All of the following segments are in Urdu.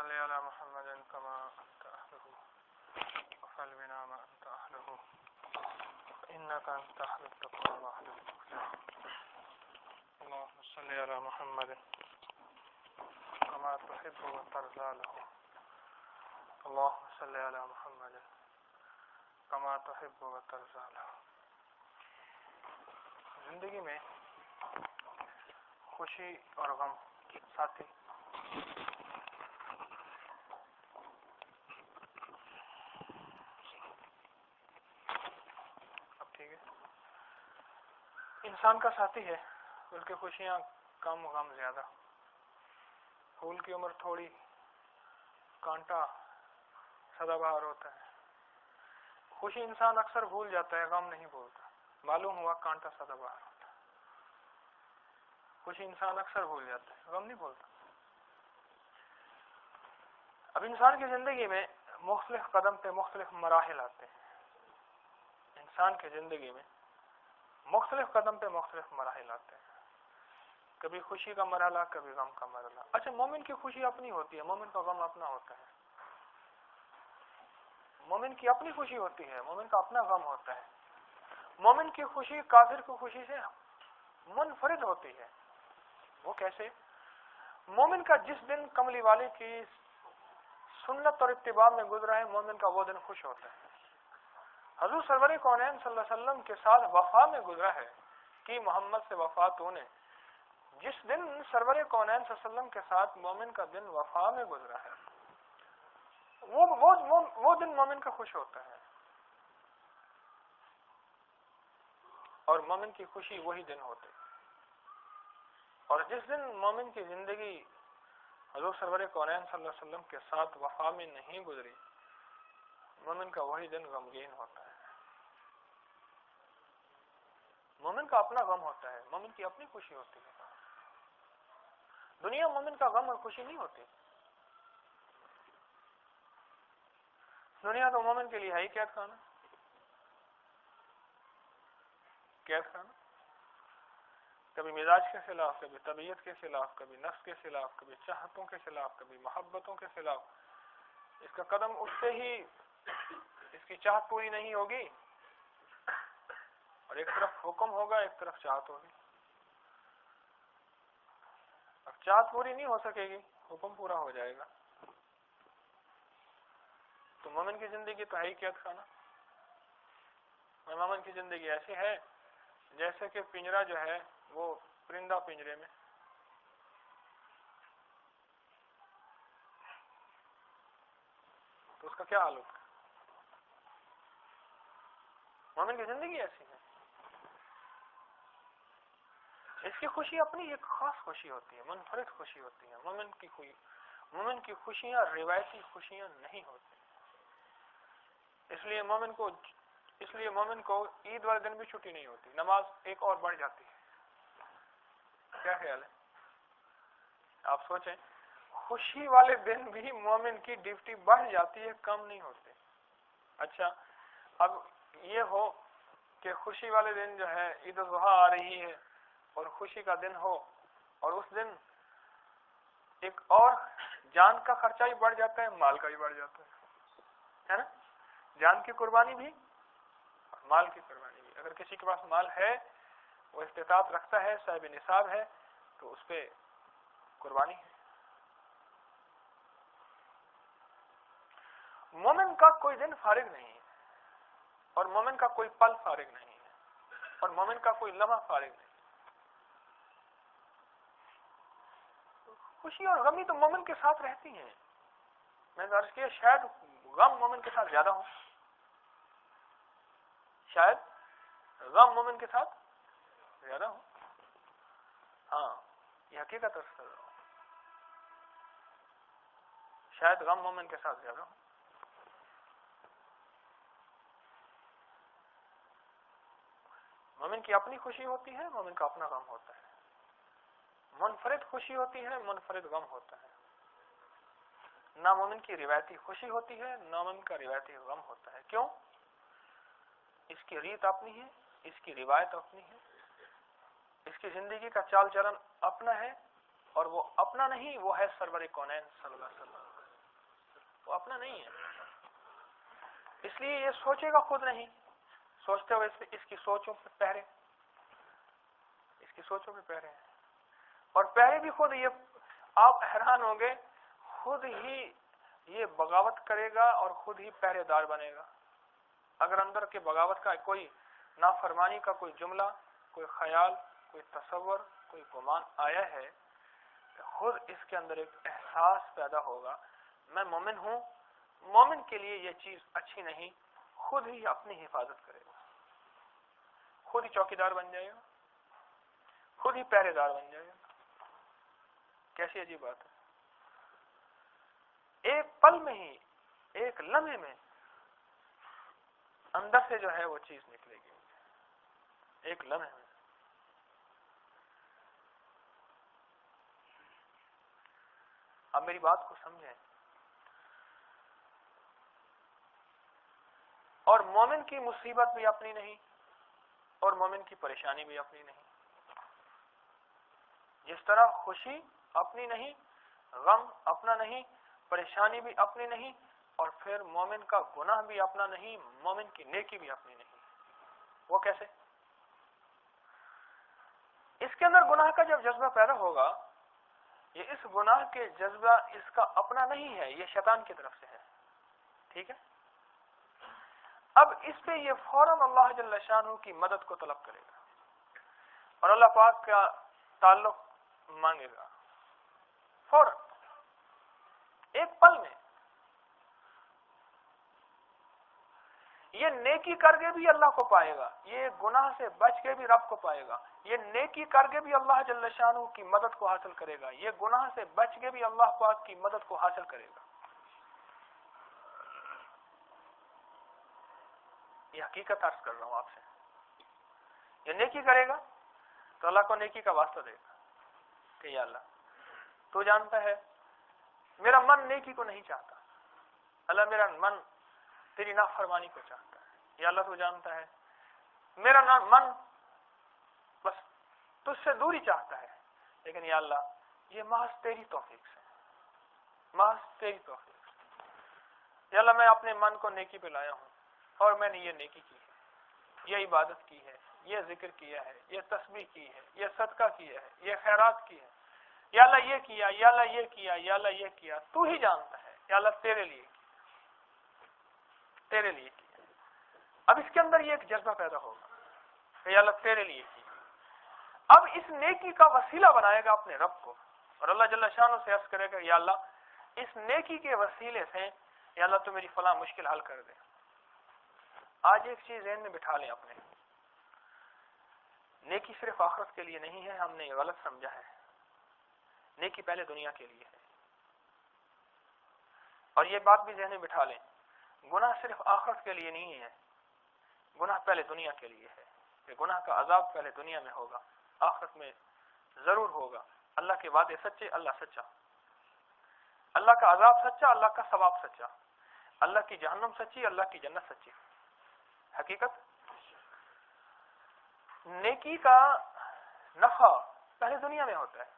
صل على محمد كما أنت أهله وفعل بنا ما أنت أهله إنك أنت أهل التقوى وأهل المغفرة. اللهم صل على محمد كما تحب وترضى له. اللهم صل على محمد كما تحب وترضى له. زندگی میں خوشی اور غم ساتھی اب ٹھیک ہے. انسان کا ساتھی ہے، بلکہ خوشیاں کم غم زیادہ. پھول کی عمر تھوڑی، کانٹا سدا بہار ہوتا ہے. خوشی انسان اکثر بھول جاتا ہے، غم نہیں بھولتا. معلوم ہوا کانٹا سدا بہار ہوتا ہے. خوشی انسان اکثر بھول جاتا ہے، غم نہیں بھولتا. اب انسان کی زندگی میں مختلف قدم پہ مختلف مراحل آتے ہیں. انسان کی زندگی میں مختلف قدم پہ مختلف مراحل آتے ہیں. کبھی خوشی کا مرحلہ، کبھی غم کا مرحلہ. اچھا، مومن کی خوشی اپنی ہوتی ہے، مومن کا غم اپنا ہوتا ہے. مومن کی اپنی خوشی ہوتی ہے، مومن کا اپنا غم ہوتا ہے. مومن کی خوشی کافر کی خوشی سے منفرد ہوتی ہے. وہ کیسے؟ مومن کا جس دن کملی والے کی سنت اور اتباع میں گزرا ہے، مومن کا وہ دن خوش ہوتا ہے. حضور سرور کونین صلی اللہ علیہ وسلم کے ساتھ وفا میں گزرا ہے کہ محمد سے وفات ہونے. جس دن سرور کونین صلی اللہ علیہ وسلم کے ساتھ مومن کا دن وفا میں گزرا ہے، وہ دن مومن کا خوش ہوتا ہے. اور مومن کی خوشی وہی دن ہوتے. اور جس دن مومن کی زندگی حضور سرور کونین صلی اللہ علیہ وسلم کے ساتھ وفا میں نہیں گزری، مومن کا وہی دن غمگین ہوتا ہے. مومن کا اپنا غم ہوتا ہے، مومن کی اپنی خوشی ہوتی ہے. دنیا مومن کا غم اور خوشی نہیں ہوتی. دنیا تو مومن کے لیے ہے ہی قید خانہ. قید خانہ، کبھی مزاج کے خلاف، کبھی طبیعت کے خلاف، کبھی نفس کے خلاف، کبھی چاہتوں کے خلاف، کبھی محبتوں کے خلاف. اس کا قدم اٹھتے ہی اس کی چاہت پوری نہیں ہوگی، اور ایک طرف حکم ہوگا، ایک طرف چاہت ہوگی. اب چاہت پوری نہیں ہو سکے گی، حکم پورا ہو جائے گا. تو مومن کی زندگی تو ہے ہی قید خانہ. اور مومن کی زندگی ایسی ہے جیسے کہ پنجرا جو ہے وہ پرندہ پنجرے میں. تو اس کا کیا حال ہوگا؟ مومن کی زندگی ایسی ہے. اس کی خوشی اپنی ایک خاص خوشی ہوتی ہے، منفرد خوشی ہوتی ہے. مومن کی خوشیاں روایتی خوشیاں نہیں ہوتی. اس لیے مومن کو عید والے دن بھی چھٹی نہیں ہوتی، نماز ایک اور بڑھ جاتی ہے. کیا خیال ہے؟ آپ سوچیں، خوشی والے دن بھی مومن کی ڈیوٹی بڑھ جاتی ہے، کم نہیں ہوتی. اچھا، اب یہ ہو کہ خوشی والے دن جو ہے عید الاضحیٰ آ رہی ہے اور خوشی کا دن ہو، اور اس دن ایک اور جان کا خرچہ بھی بڑھ جاتا ہے، مال کا بھی بڑھ جاتا ہے نا؟ جان کی قربانی بھی، مال کی قربانی بھی. اگر کسی کے پاس مال ہے، وہ استطاعت رکھتا ہے، صاحب نصاب ہے، تو اس پہ قربانی ہے. مومن کا کوئی دن فارغ نہیں ہے، اور مومن کا کوئی پل فارغ نہیں ہے، اور مومن کا کوئی لمحہ فارغ نہیں. خوشی اور غمی تو مومن کے ساتھ رہتی ہیں. میں نے عرض کیا شاید غم مومن کے ساتھ زیادہ ہو، شاید غم مومن کے ساتھ زیادہ ہو. ہاں، یہ حقیقت ہے. شاید غم مومن کے ساتھ زیادہ ہو. مومن کی اپنی خوشی ہوتی ہے، مومن کا اپنا غم ہوتا ہے. منفرد خوشی ہوتی ہے، منفرد غم ہوتا ہے. نہ مومن کی روایتی خوشی ہوتی ہے، نہ مومن کا روایتی غم ہوتا ہے. کیوں؟ اس کی ریت اپنی ہے، اس کی روایت اپنی ہے، اس کی زندگی کا چال چلن اپنا ہے، اور وہ اپنا نہیں، وہ ہے سرور کونین صلی اللہ علیہ وسلم. وہ اپنا نہیں ہے. اس لیے یہ سوچے گا خود نہیں, سوچتے ہوئے اس کی سوچوں پہ پہرے, اس کی سوچوں پہ پہرے ہیں, اور پہرے بھی خود. یہ آپ حیران ہوں گے, خود ہی یہ بغاوت کرے گا اور خود ہی پہرے دار بنے گا. اگر اندر کے بغاوت کا کوئی نافرمانی کا کوئی جملہ, کوئی خیال, کوئی تصور, کوئی گمان آیا ہے, خود اس کے اندر ایک احساس پیدا ہوگا, میں مومن ہوں. مومن کے لیے یہ چیز اچھی نہیں, خود ہی اپنی حفاظت کرے گا, خود ہی چوکی دار بن جائے گا, خود ہی پہرے دار بن جائے گا. کیسی عجیب بات ہے. ایک پل میں ہی, ایک لمحے میں اندر سے جو ہے وہ چیز نکلے گی, ایک لمحے میں. اب میری بات کو سمجھیں. اور مومن کی مصیبت بھی اپنی نہیں, اور مومن کی پریشانی بھی اپنی نہیں. جس طرح خوشی اپنی نہیں, غم اپنا نہیں, پریشانی بھی اپنی نہیں, اور پھر مومن کا گناہ بھی اپنا نہیں, مومن کی نیکی بھی اپنی نہیں. وہ کیسے؟ اس کے اندر گناہ کا جب جذبہ پیدا ہوگا, یہ اس گناہ کے جذبہ اس کا اپنا نہیں ہے, یہ شیطان کی طرف سے ہے. ٹھیک ہے. اب اس پہ یہ فوراً اللہ جل شانہ کی مدد کو طلب کرے گا, اور اللہ پاک کا تعلق مانگے گا فوراً, ایک پل میں. یہ نیکی کر کے بھی اللہ کو پائے گا, یہ گناہ سے بچ کے بھی رب کو پائے گا. یہ نیکی کر کے بھی اللہ جل شانہ کی مدد کو حاصل کرے گا, یہ گناہ سے بچ کے بھی اللہ پاک کی مدد کو حاصل کرے گا. یہ حقیقت عرض کر رہا ہوں آپ سے. یہ نیکی کرے گا تو اللہ کو نیکی کا واسطہ دے گا کہ یا اللہ تو جانتا ہے میرا من نیکی کو نہیں چاہتا, اللہ میرا من تیری نافرمانی کو چاہتا ہے. یا اللہ تو جانتا ہے میرا من بس تجھ سے دوری چاہتا ہے, لیکن یا اللہ یہ محض تیری توفیق سے, محض تیری توفیق سے. یا اللہ میں اپنے من کو نیکی پہ لایا ہوں, اور میں نے یہ نیکی کی ہے, یہ عبادت کی ہے, یہ ذکر کیا ہے, یہ تسبیح کی ہے, یہ صدقہ کیا ہے, یہ خیرات کی ہے. یا اللہ یہ کیا, یا اللہ یہ کیا, یا اللہ یہ کیا, تو ہی جانتا ہے. یا اللہ تیرے لیے کیا, تیرے لیے کیا. اب اس کے اندر یہ ایک جذبہ پیدا ہوگا کہ یا اللہ تیرے لیے کیا. اب اس نیکی کا وسیلہ بنائے گا اپنے رب کو, اور اللہ جل شانہ سے عرض کرے گا یا اللہ اس نیکی کے وسیلے سے یا اللہ تو میری فلاں مشکل حل کر دے. آج ایک چیز ذہن میں بٹھا لیں اپنے, نیکی صرف آخرت کے لیے نہیں ہے, ہم نے یہ غلط سمجھا ہے. نیکی پہلے دنیا کے لیے ہے, اور یہ بات بھی ذہن میں بٹھا لیں, گناہ صرف آخرت کے لیے نہیں ہے, گناہ پہلے دنیا کے لیے ہے. کہ گناہ کا عذاب پہلے دنیا میں ہوگا, آخرت میں ضرور ہوگا. اللہ کے وعدے سچے, اللہ سچا, اللہ کا عذاب سچا, اللہ کا ثواب سچا, اللہ کی جہنم سچی, اللہ کی جنت سچی. حقیقت نیکی کا نفع پہلے دنیا میں ہوتا ہے,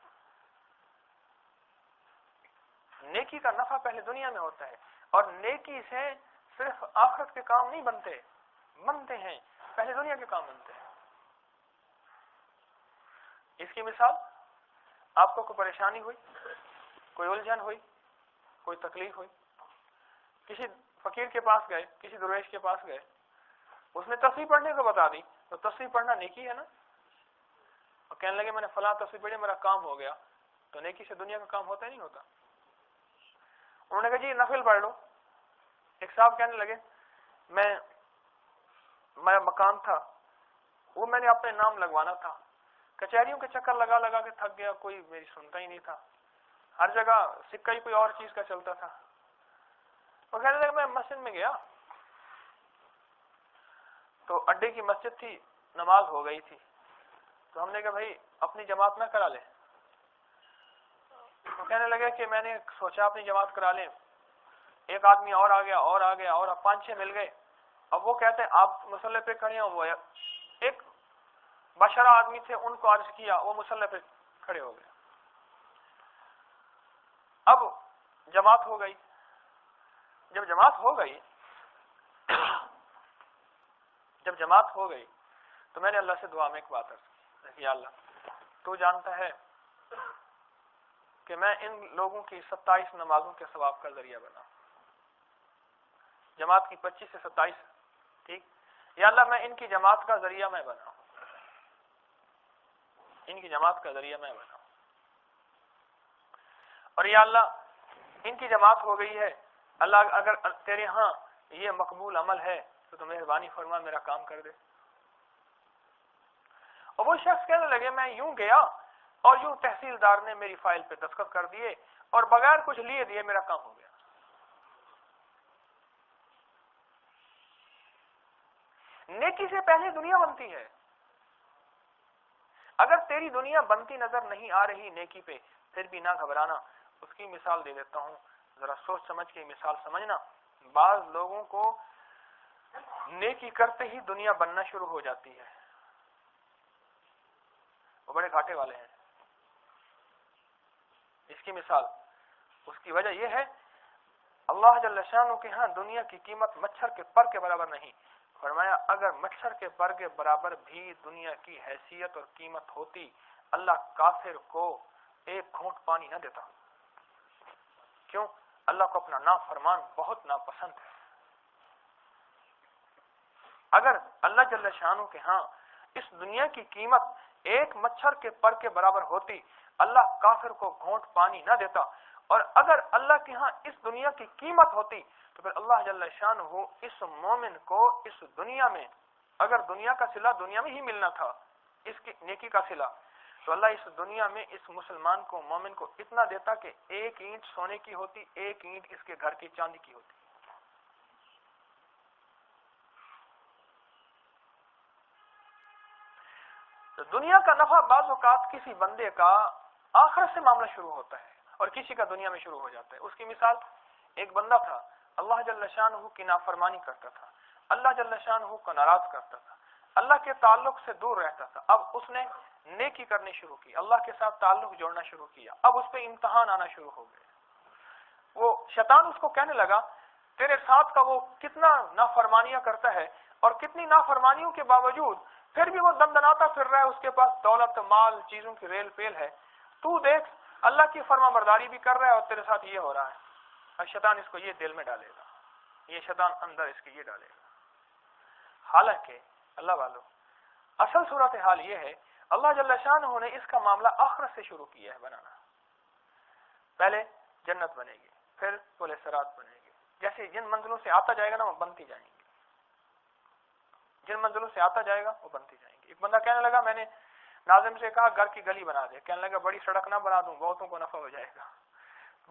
نیکی کا نفع پہلے دنیا میں ہوتا ہے, اور نیکی سے صرف آخرت کے کام نہیں بنتے ہیں, پہلے دنیا کے کام بنتے ہیں. اس کی مثال, آپ کو کوئی پریشانی ہوئی, کوئی الجھن ہوئی, کوئی تکلیف ہوئی, کسی فقیر کے پاس گئے, کسی درویش کے پاس گئے, اس نے تسبیح پڑھنے کو بتا دی, تو تسبیح پڑھنا نیکی ہے نا. اور کہنے لگے میں نے فلاں تسبیح پڑھی, میرا کام ہو گیا, تو نیکی سے دنیا کا کام ہوتا ہی نہیں ہوتا. انہوں نے کہا جی نفل پڑھ لو. ایک صاحب کہنے لگے میرا مکان تھا, وہ میں نے اپنے نام لگوانا تھا, کچہریوں کے چکر لگا لگا کے تھک گیا, کوئی میری سنتا ہی نہیں تھا, ہر جگہ سکہ ہی کوئی اور چیز کا چلتا تھا. وہ کہنے لگا میں مسجد میں گیا تو اڈے کی مسجد تھی, نماز ہو گئی تھی, تو ہم نے کہا بھائی اپنی جماعت نہ کرا لے. وہ کہنے لگے کہ میں نے سوچا اپنی جماعت کرا لیں, ایک آدمی اور آ گیا, اور آ گیا, اور 5-6 مل گئے. اب وہ کہتے ہیں آپ مصلی پہ کھڑے ہیں, وہ ایک بشرا آدمی تھے, ان کو عرض کیا, وہ مصلی پہ کھڑے ہو گئے. اب جماعت ہو گئی, جب جماعت ہو گئی تو میں نے اللہ سے دعا میں ایک بات عرض کی، یا اللہ تو جانتا ہے کہ میں ان لوگوں کی 27 نمازوں کے ثواب کا ذریعہ بنا، جماعت کی 25 سے 27، ٹھیک، یا اللہ میں ان کی جماعت کا ذریعہ میں بنا، ان کی جماعت کا ذریعہ میں بنا، اور یا اللہ ان کی جماعت ہو گئی ہے، اللہ اگر تیرے ہاں یہ مقبول عمل ہے تو مہربانی فرما میرا کام کر دے۔ اور وہ شخص کہنے لگے میں یوں گیا اور یوں تحصیلدار نے میری فائل پہ دستخط کر دیے اور بغیر کچھ لیے دیے میرا کام ہو گیا۔ نیکی سے پہلے دنیا بنتی ہے، اگر تیری دنیا بنتی نظر نہیں آ رہی نیکی پہ پھر بھی نہ گھبرانا۔ اس کی مثال دے دیتا ہوں، ذرا سوچ سمجھ کے مثال سمجھنا۔ بعض لوگوں کو نیکی کرتے ہی دنیا بننا شروع ہو جاتی ہے، وہ بڑے گھاٹے والے ہیں۔ اس کی مثال، اس کی وجہ یہ ہے اللہ جل شانہ کے ہاں دنیا کی قیمت مچھر کے پر کے برابر نہیں۔ فرمایا اگر مچھر کے پر کے برابر بھی دنیا کی حیثیت اور قیمت ہوتی اللہ کافر کو ایک گھونٹ پانی نہ دیتا۔ کیوں؟ اللہ کو اپنا نافرمان بہت ناپسند ہے۔ اگر اللہ جل شانہ کے ہاں اس دنیا کی قیمت ایک مچھر کے پر کے برابر ہوتی اللہ کافر کو گھونٹ پانی نہ دیتا، اور اگر اللہ کے ہاں اس دنیا کی قیمت ہوتی تو پھر اللہ جل شانہ اس مومن کو اس دنیا میں، اگر دنیا کا صلہ دنیا میں ہی ملنا تھا اس کی نیکی کا صلہ، تو اللہ اس دنیا میں اس مسلمان کو مومن کو اتنا دیتا کہ ایک اینٹ سونے کی ہوتی، ایک اینٹ اس کے گھر کی چاندی کی ہوتی۔ تو دنیا کا نفع بعض اوقات کسی بندے کا آخرت سے معاملہ شروع ہوتا ہے اور کسی کا دنیا میں شروع ہو جاتا ہے۔ اس کی مثال، ایک بندہ تھا اللہ جل شانہ کی نافرمانی کرتا تھا، اللہ جل شانہ کو ناراض کرتا تھا، اللہ کے تعلق سے دور رہتا تھا۔ اب اس نے نیکی کرنی شروع کی، اللہ کے ساتھ تعلق جوڑنا شروع کیا، اب اس پہ امتحان آنا شروع ہو گئے۔ وہ شیطان اس کو کہنے لگا تیرے ساتھ کا وہ کتنا نافرمانیاں کرتا ہے اور کتنی نافرمانیوں کے باوجود پھر بھی وہ دندناتا پھر رہا ہے، اس کے پاس دولت مال چیزوں کی ریل پیل ہے، تو دیکھ اللہ کی فرما برداری بھی کر رہا ہے اور تیرے ساتھ یہ ہو رہا ہے۔ اور شیطان اس کو یہ دل میں ڈالے گا، یہ شیطان اندر اس کے یہ ڈالے گا۔ حالانکہ اللہ والو اصل صورتحال یہ ہے اللہ جل شانہ نے اس کا معاملہ آخرت سے شروع کیا ہے بنانا۔ پہلے جنت بنے گی، پھر پل صراط بنے گی، جیسے جن منزلوں سے آتا جائے گا نا وہ بنتی جائیں گی، جن منزلوں سے آتا جائے گا وہ بنتی جائیں گی۔ ایک بندہ کہنے لگا میں نے ناظم سے کہا گھر کی گلی بنا دے، کہنے لگا بڑی سڑک نہ بنا دوں بہتوں کو نفع ہو جائے گا،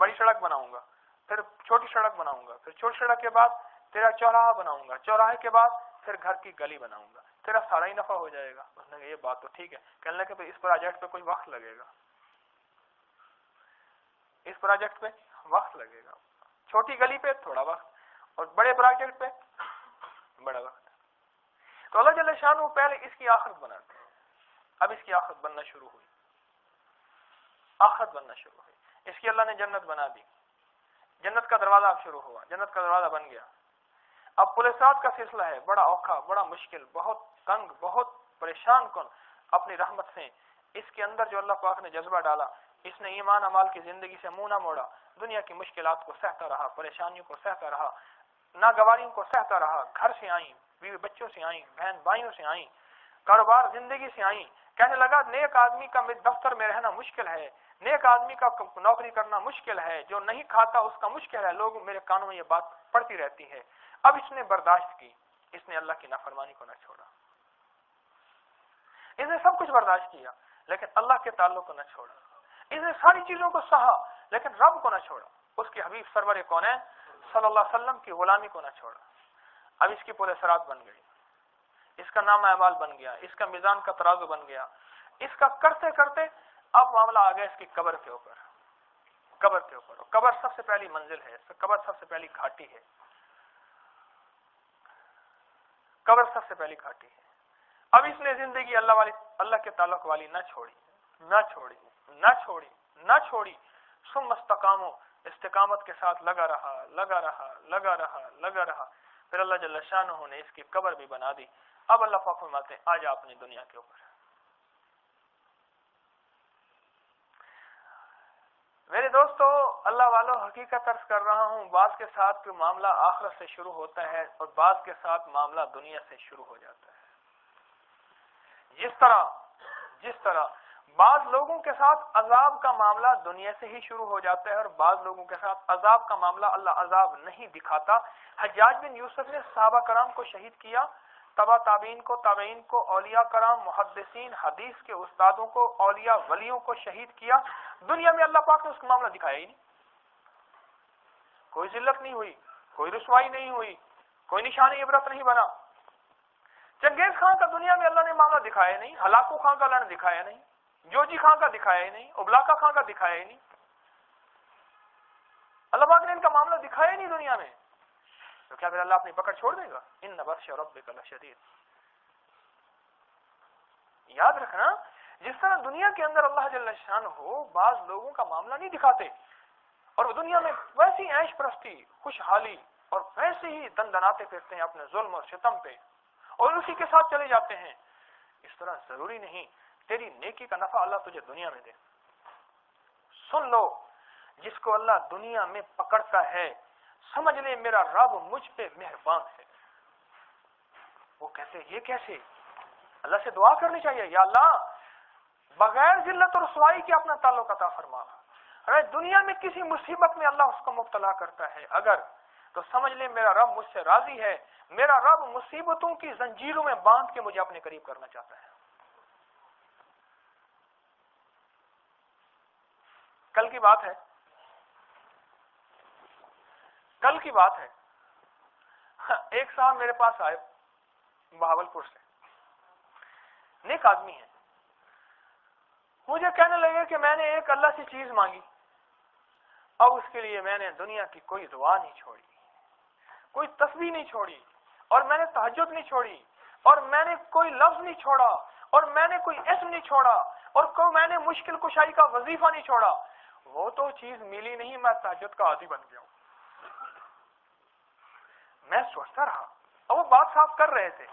بڑی سڑک بناؤں گا، پھر چھوٹی سڑک بناؤں گا، پھر چھوٹی سڑک کے بعد تیرا چوراہا بناؤں گا، چوراہے کے بعد پھر گھر کی گلی بناؤں گا، تیرا سارا ہی نفع ہو جائے گا۔ اس نے کہا یہ بات تو ٹھیک ہے، کہنے لگا پھر اس پروجیکٹ پہ کوئی وقت لگے گا، اس پروجیکٹ پہ وقت لگے گا، چھوٹی گلی پہ تھوڑا وقت اور بڑے پروجیکٹ پہ بڑا وقت۔ تو اللہ جل شانہ پہلے اس کی آخرت بناتے ہیں، اب اس کی آخرت بننا شروع ہوئی، آخرت بننا شروع ہوئی، اس کی اللہ نے جنت بنا دی، جنت کا دروازہ اب شروع ہوا، جنت کا دروازہ بن گیا۔ اب پل صراط کا سلسلہ ہے، بڑا اوکھا، بڑا مشکل، بہت تنگ، بہت پریشان کن۔ اپنی رحمت سے اس کے اندر جو اللہ پاک نے جذبہ ڈالا، اس نے ایمان امال کی زندگی سے منہ نہ موڑا، دنیا کی مشکلات کو سہتا رہا، پریشانیوں کو سہتا رہا، ناگواریوں کو سہتا رہا، گھر سے آئیں، بیوی بچوں سے آئیں، بہن بھائیوں سے آئیں، کاروبار زندگی سے آئیں۔ کہنے لگا نیک آدمی کا دفتر میں رہنا مشکل ہے، نیک آدمی کا نوکری کرنا مشکل ہے، جو نہیں کھاتا اس کا مشکل ہے، لوگ میرے کانوں میں یہ بات پڑتی رہتی ہے۔ اب اس نے برداشت کی، اس نے اللہ کی نافرمانی کو نہ چھوڑا، اس نے سب کچھ برداشت کیا لیکن اللہ کے تعلق کو نہ چھوڑا، اس نے ساری چیزوں کو سہا لیکن رب کو نہ چھوڑا، اس کے حبیب سرور کونین صلی اللہ علیہ وسلم کی غلامی کو نہ چھوڑا۔ اب اس کی پل صراط بن گئی، اس کا نام اعمال بن گیا، اس کا میزان کا ترازو بن گیا، اس کا کرتے کرتے اب معاملہ آ گیا اس کی قبر کے اوپر، قبر کے اوپر۔ اور قبر سب سے پہلی منزل ہے، قبر سب سے پہلی گھاٹی ہے، قبر سب سے پہلی گھاٹی ہے۔ اب اس نے زندگی اللہ کے تعلق والی نہ چھوڑی، نہ چھوڑی، نہ چھوڑی، نہ چھوڑی۔ ثم استقاموا، استقامت کے ساتھ لگا رہا، پھر اللہ جل شانہ نے اس کی قبر بھی بنا دی. اب اللہ پاک فرماتے ہیں آ جا اپنی دنیا کے اوپر. میرے دوستو اللہ والوں، حقیقت عرض کر رہا ہوں، بعض کے ساتھ معاملہ آخرت سے شروع ہوتا ہے اور بعض کے ساتھ معاملہ دنیا سے شروع ہو جاتا ہے. جس طرح بعض لوگوں کے ساتھ عذاب کا معاملہ دنیا سے ہی شروع ہو جاتا ہے اور بعض لوگوں کے ساتھ عذاب کا معاملہ اللہ عذاب نہیں دکھاتا. حجاج بن یوسف نے صحابہ کرام کو شہید کیا، تبا تابعین کو، اولیاء کرام، محدثین، حدیث کے استادوں کو، اولیاء ولیوں کو شہید کیا. دنیا میں اللہ پاک نے اس کا معاملہ دکھایا ہی نہیں. کوئی ذلت نہیں ہوئی، کوئی رسوائی نہیں ہوئی، کوئی نشان عبرت نہیں بنا. چنگیز خان کا دنیا میں اللہ نے معاملہ دکھایا نہیں، ہلاکو خان کا اللہ نے دکھایا نہیں، جوجی خان کا دکھایا ہی نہیں، ابلاکا خان کا دکھایا ہی نہیں. اللہ پاک نے ان کا معاملہ دکھایا ہی نہیں دنیا میں. تو کیا پھر اللہ اپنی پکڑ چھوڑ دے گا؟ ان بطش ربک لشدید. یاد رکھنا، جس طرح دنیا کے اندر اللہ جل شانہ بعض لوگوں کا معاملہ نہیں دکھاتے اور وہ دنیا میں ویسی عیش پرستی، خوشحالی اور ویسے ہی دندناتے پھرتے ہیں اپنے ظلم اور ستم پہ اور اسی کے ساتھ چلے جاتے ہیں، اس طرح ضروری نہیں تیری نیکی کا نفع اللہ تجھے دنیا میں دے. سن لو، جس کو اللہ دنیا میں پکڑتا ہے سمجھ لے میرا رب مجھ پہ مہربان ہے. وہ کہتے یہ کیسے؟ اللہ سے دعا کرنی چاہیے، یا اللہ بغیر ذلت اور رسوائی کے اپنا تعلق عطا فرما. اگر دنیا میں کسی مصیبت میں اللہ اس کو مبتلا کرتا ہے اگر، تو سمجھ لے میرا رب مجھ سے راضی ہے، میرا رب مصیبتوں کی زنجیروں میں باندھ کے مجھے اپنے قریب کرنا چاہتا ہے. کل کی بات ہے ایک صاحب میرے پاس آئے بہاولپور سے، نیک آدمی ہے. مجھے کہنے لگے کہ میں نے ایک اللہ سے چیز مانگی اور اس کے لیے میں نے دنیا کی کوئی دعا نہیں چھوڑی، کوئی تسبیح نہیں چھوڑی، اور میں نے تہجد نہیں چھوڑی، اور میں نے کوئی لفظ نہیں چھوڑا، اور میں نے کوئی اسم نہیں چھوڑا، اور میں نے مشکل کشائی کا وظیفہ نہیں چھوڑا. وہ تو چیز ملی نہیں، میں تہجد کا عادی بن گیا ہوں. میں سوچتا رہا اور وہ بات صاف کر رہے تھے،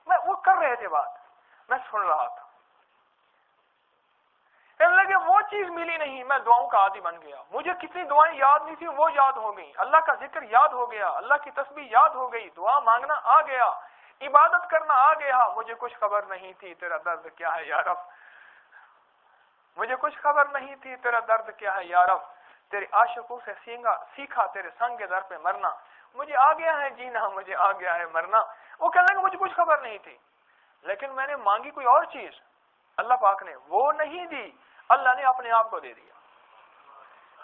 وہ کر رہے تھے بات، میں سن رہا تھا. کہنے لگے وہ چیز ملی نہیں، میں دعاؤں کا عادی بن گیا. مجھے کتنی دعائیں یاد نہیں تھی وہ یاد ہو گئی، اللہ کا ذکر یاد ہو گیا، اللہ کی تسبیح یاد ہو گئی، دعا مانگنا آ گیا، عبادت کرنا آ گیا. مجھے کچھ خبر نہیں تھی تیرا درد کیا ہے یا رب، مجھے کچھ خبر نہیں تھی تیرا درد کیا ہے یا رب. تیرے عاشقوں سے سیکھا تیرے سنگ در پہ مرنا، مجھے آ گیا ہے جینا، مجھے آ گیا ہے مرنا. وہ کہنے لگے مجھے کچھ خبر نہیں تھی، لیکن میں نے مانگی کوئی اور چیز، اللہ پاک نے وہ نہیں دی، اللہ نے اپنے آپ کو دے دیا.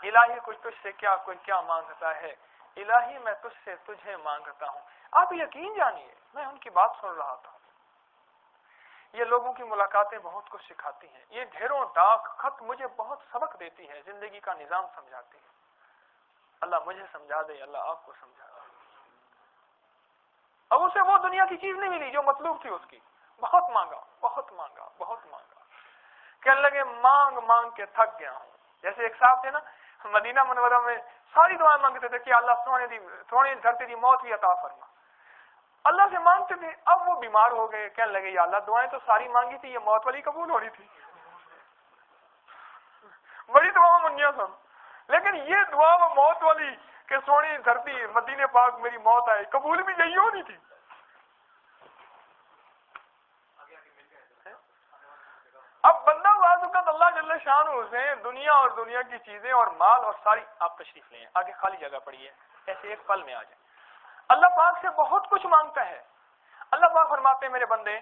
الہی کچھ تجھ سے کیا کوئی کیا مانگتا ہے، الہی میں تجھ سے تجھے مانگتا ہوں. آپ یقین جانیے میں ان کی بات سن رہا تھا. یہ لوگوں کی ملاقاتیں بہت کچھ سکھاتی ہیں، یہ ڈھیروں ڈاک خط مجھے بہت سبق دیتی ہے، زندگی کا نظام سمجھاتی ہے. اللہ مجھے سمجھا دے، اللہ آپ کو سمجھا دے. اب اسے وہ دنیا کی چیز نہیں ملی جو مطلوب تھی اس کی. بہت مانگا، بہت مانگا، بہت مانگا. کہنے لگے مانگ مانگ کے تھک گیا ہوں. جیسے ایک صاحب تھے نا مدینہ منورہ میں، ساری دعائیں مانگتے تھے کہ اللہ تھوڑی دھرتی دی موت بھی عطا فرما. اللہ سے مانگتے تھے، اب وہ بیمار ہو گئے. کہنے لگے یا اللہ دعائیں تو ساری مانگی تھی، یہ موت والی قبول ہونی تھی. بڑی دعا منگیا سن، لیکن یہ دعا وہ موت والی کہ سونی دھرتی مدینے پاک میری موت آئے، قبول بھی یہی ہونی تھی. اب بندہ واسطہ اللہ جل شانہ سے دنیا اور دنیا کی چیزیں اور مال اور ساری، آپ تشریف لیں آگے خالی جگہ پڑی ہے، ایسے ایک پل میں آ جائیں. اللہ پاک سے بہت کچھ مانگتا ہے. اللہ پاک فرماتے ہیں میرے بندے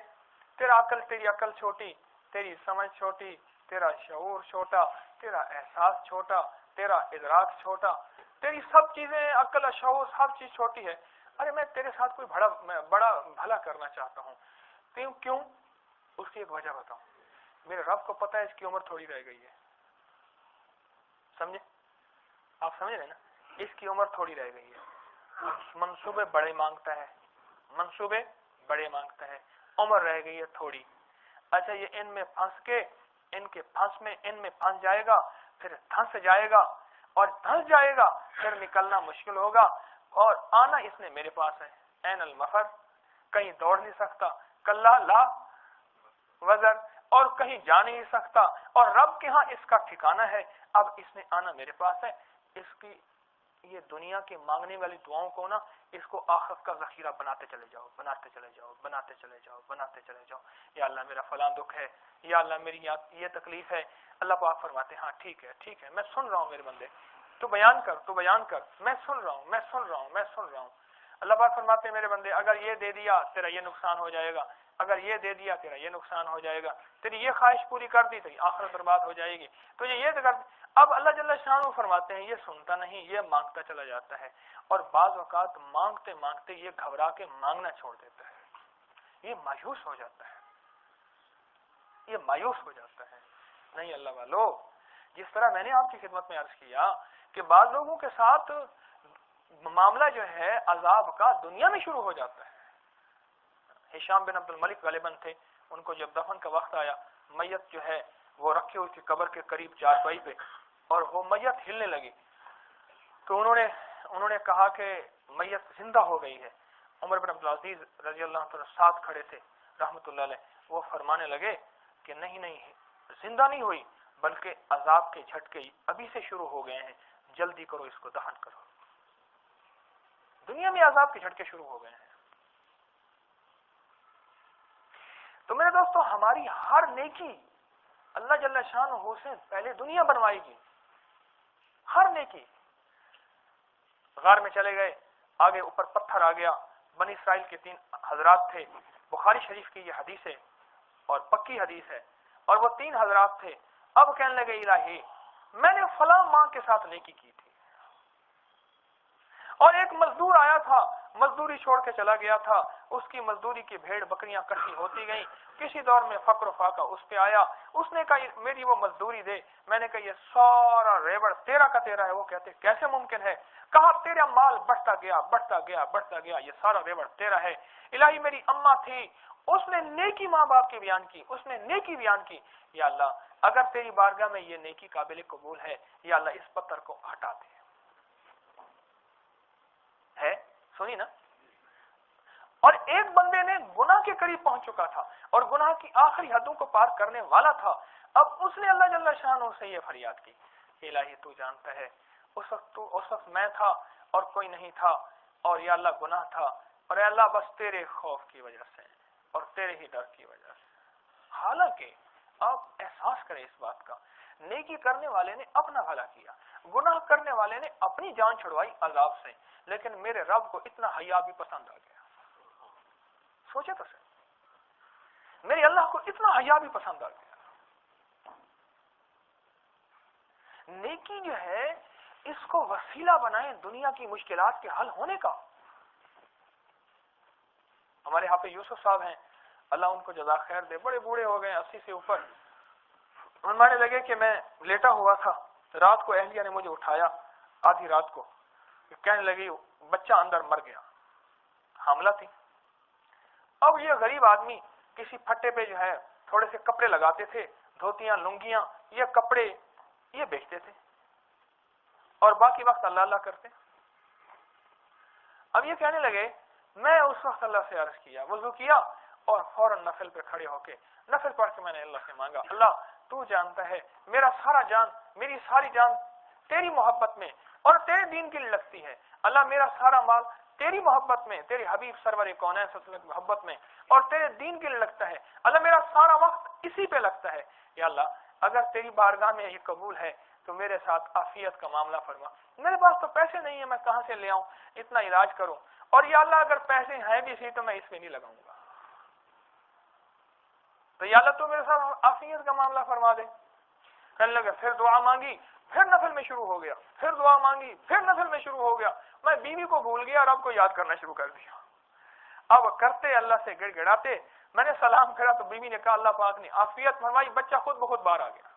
تیری عقل چھوٹی، تیری سمجھ چھوٹی، تیرا شعور چھوٹا، تیرا احساس چھوٹا، تیرا ادراک چھوٹا، تیری سب چیزیں عقل شعور سب چیز چھوٹی ہے. ارے میں تیرے ساتھ کوئی بڑا بھلا کرنا چاہتا ہوں. کیوں؟ اس کی ایک وجہ بتاؤں. میرے رب کو پتا ہے اس کی عمر تھوڑی رہ گئی ہے. سمجھے؟ آپ سمجھ رہے نا، اس کی عمر تھوڑی رہ گئی ہے. منصوبے بڑے مانگتا ہے، منصوبے بڑے مانگتا ہے، عمر رہ گئی ہے تھوڑی. اچھا یہ ان میں پھنس کے ان میں پھنس جائے گا، پھر دھنس جائے گا، اور دھنس جائے گا پھر نکلنا مشکل ہوگا. اور آنا اس نے میرے پاس ہے. این المفر, کہیں دوڑ نہیں سکتا, کلا لا وزر, اور کہیں جا نہیں سکتا, اور رب کے ہاں اس کا ٹھکانہ ہے. اب اس نے آنا میرے پاس ہے. اس کی یہ دنیا کے مانگنے والی دعاؤں کو نا, اس کو آخرت کا ذخیرہ بناتے چلے جاؤ, بناتے چلے جاؤ, بناتے چلے جاؤ, بناتے چلے جاؤ. یا اللہ میرا فلاں دکھ ہے, یا اللہ میری یہ تکلیف ہے. اللہ پاک فرماتے ہاں ٹھیک ہے, ٹھیک ہے, میں سن رہا ہوں میرے بندے, تو بیان کر, تو بیان کر, میں سن رہا ہوں, میں سن رہا ہوں, میں سن رہا ہوں. اللہ پاک فرماتے ہیں میرے بندے اگر یہ دے دیا تیرا یہ نقصان ہو جائے گا, اگر یہ دے دیا تیرا یہ نقصان ہو جائے گا, تیری یہ خواہش پوری کر دی تیری آخرت برباد ہو جائے گی, تو یہ کر. اب اللہ جل شانہ فرماتے ہیں یہ سنتا نہیں, یہ مانگتا چلا جاتا ہے, اور بعض اوقات مانگتے مانگتے یہ گھبرا کے مانگنا چھوڑ دیتا ہے, یہ مایوس ہو جاتا ہے, یہ مایوس ہو جاتا ہے. نہیں اللہ والو, جس طرح میں نے آپ کی خدمت میں عرض کیا کہ بعض لوگوں کے ساتھ معاملہ جو ہے عذاب کا دنیا میں شروع ہو جاتا ہے. ہشام بن عبد الملک غالباً تھے, ان کو جب دفن کا وقت آیا, میت جو ہے وہ رکھے ہوئی تھی قبر کے قریب چارپائی پہ, اور وہ میت ہلنے لگی, تو انہوں نے کہا کہ میت زندہ ہو گئی ہے. عمر بن عبدالعزیز رضی اللہ عنہ ساتھ کھڑے تھے رحمۃ اللہ علیہ, وہ فرمانے لگے کہ نہیں نہیں, زندہ نہیں ہوئی, بلکہ عذاب کے جھٹکے ابھی سے شروع ہو گئے ہیں, جلدی کرو اس کو دفن کرو. دنیا میں عذاب کے جھٹکے شروع ہو گئے ہیں. تو میرے دوستو, ہماری ہر نیکی اللہ جل شانہ سے پہلے دنیا بنوائے گی, ہر نیکی. غار میں چلے گئے, آگے اوپر پتھر آ گیا, بنی اسرائیل کے 3 حضرات تھے, بخاری شریف کی یہ حدیث ہے اور پکی حدیث ہے, اور وہ 3 حضرات تھے. اب کہنے لگے الہی میں نے فلاں ماں کے ساتھ نیکی کی تھی, اور ایک مزدور آیا تھا, مزدوری چھوڑ کے چلا گیا تھا, اس کی مزدوری کی بھیڑ بکریاں کٹی ہوتی گئیں, کسی دور میں فقر و فاقہ اس پہ آیا, اس نے کہا میری وہ مزدوری دے. میں نے کہا یہ سارا ریوڑ تیرا کا تیرا ہے. وہ کہتے کیسے ممکن ہے؟ کہا تیرا مال بڑھتا گیا بڑھتا گیا بڑھتا گیا, یہ سارا ریوڑ تیرا ہے. الہی میری اماں تھی, اس نے نیکی ماں باپ کی بیان کی, اس نے نیکی بیان کی. یا اللہ اگر تیری بارگاہ میں یہ نیکی قابل قبول ہے, یا اللہ اس پتھر کو ہٹا دے. ہے سنی نا. اور ایک بندے نے گناہ کے قریب پہنچ چکا تھا اور گناہ کی آخری حدوں کو پار کرنے والا تھا. اب اس نے اللہ جل شانہ سے یہ فریاد کی, الہی تو جانتا ہے اس وقت میں تھا اور کوئی نہیں تھا, اور یا اللہ گناہ تھا, اور یا اللہ بس تیرے خوف کی وجہ سے اور تیرے ہی ڈر کی وجہ سے. حالانکہ آپ احساس کریں اس بات کا, نیکی کرنے والے نے اپنا بھلا کیا, گناہ کرنے والے نے اپنی جان چھڑوائی عذاب سے, لیکن میرے رب کو اتنا حیا بھی پسند آ گیا. سوچے تو صحیح, میرے اللہ کو اتنا حیا بھی پسند آ گیا. نیکی جو ہے اس کو وسیلہ بنائیں دنیا کی مشکلات کے حل ہونے کا. ہمارے حافظ یوسف صاحب ہیں, اللہ ان کو جزا خیر دے, بڑے بوڑھے ہو گئے 80 سے اوپر. فرمانے لگے کہ میں لیٹا ہوا تھا, رات کو اہلیہ نے مجھے اٹھایا آدھی رات کو, کہنے لگی بچہ اندر مر گیا, حاملہ تھی. اب یہ غریب آدمی کسی پھٹے پہ جو ہے تھوڑے سے کپڑے لگاتے تھے, دھوتیاں لنگیاں یہ کپڑے یہ بیچتے تھے, اور باقی وقت اللہ اللہ کرتے. اب یہ کہنے لگے میں اس وقت اللہ سے عرض کیا, وضو کیا, اور فوراً نفل پہ کھڑے ہو کے نفل پڑھ کے میں نے اللہ سے مانگا, اللہ تو جانتا ہے میرا سارا جان, میری ساری جان تیری محبت میں اور تیرے دین کے لیے لگتی ہے. اللہ میرا سارا مال تیری محبت میں, تیری حبیب سرور کونین صلی اللہ علیہ وسلم کی محبت میں اور تیرے دین کے لیے لگتا ہے. اللہ میرا سارا وقت اسی پہ لگتا ہے. یا اللہ اگر تیری بارگاہ میں یہ قبول ہے تو میرے ساتھ عافیت کا معاملہ فرما. میرے پاس تو پیسے نہیں ہیں, میں کہاں سے لے آؤں اتنا علاج کروں, اور یا اللہ اگر پیسے ہیں بھی سی تو میں اس میں نہیں لگاؤں گا. تو یا اللہ تو میرے ساتھ عافیت کا معاملہ فرما دے. کہنے لگے پھر دعا مانگی, پھر نفل میں شروع ہو گیا, پھر دعا مانگی, پھر نفل میں شروع ہو گیا. میں بیوی کو بھول گیا اور رب کو یاد کرنا شروع کر دیا. اب کرتے اللہ سے گڑ گڑاتے, میں نے سلام کرا تو بیوی نے کہا اللہ پاک نے عافیت فرمائی, بچہ خود بخود باہر آ گیا.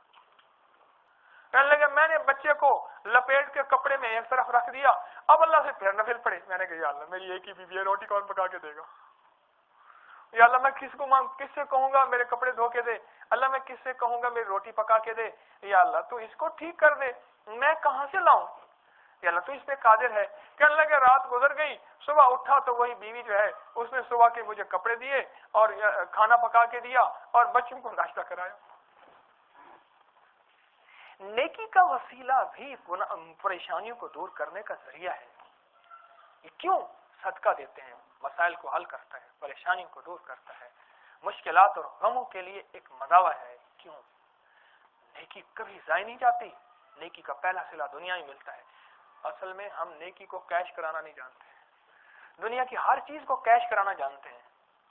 کہنے لگے میں نے بچے کو لپیٹ کے کپڑے میں ایک طرف رکھ دیا, اب اللہ سے پھر نفل پڑے. میں نے کہا یا اللہ میری ایک ہی بیوی ہے, روٹی کون پکا کے دے گا. یا اللہ میں کس سے کہوں گا میرے کپڑے دھو کے دے، اللہ میں کس سے کہوں گا میری روٹی پکا کے دے، یا اللہ تو اس کو ٹھیک کر دے، میں کہاں سے لاؤں؟ یا اللہ تو اس پہ قادر ہے۔ کہنے لگے رات گزر گئی، صبح اٹھا تو وہی بیوی جو ہے اس نے صبح کے مجھے کپڑے دیے اور کھانا پکا کے دیا اور بچوں کو ناشتہ کرایا۔ نیکی کا وسیلہ بھی پریشانیوں کو دور کرنے کا ذریعہ ہے۔ یہ کیوں؟ صدقہ دیتے ہیں، مسائل کو حل کرتا ہے، پریشانیوں کو دور کرتا ہے، مشکلات اور غموں کے لیے ایک مداوا ہے۔ کیوں؟ نیکی کبھی ضائع نہیں جاتی، نیکی کا پہلا صلہ دنیا ہی ملتا ہے۔ اصل میں ہم نیکی کو کیش کرانا نہیں جانتے ہیں، دنیا کی ہر چیز کو کیش کرانا جانتے ہیں،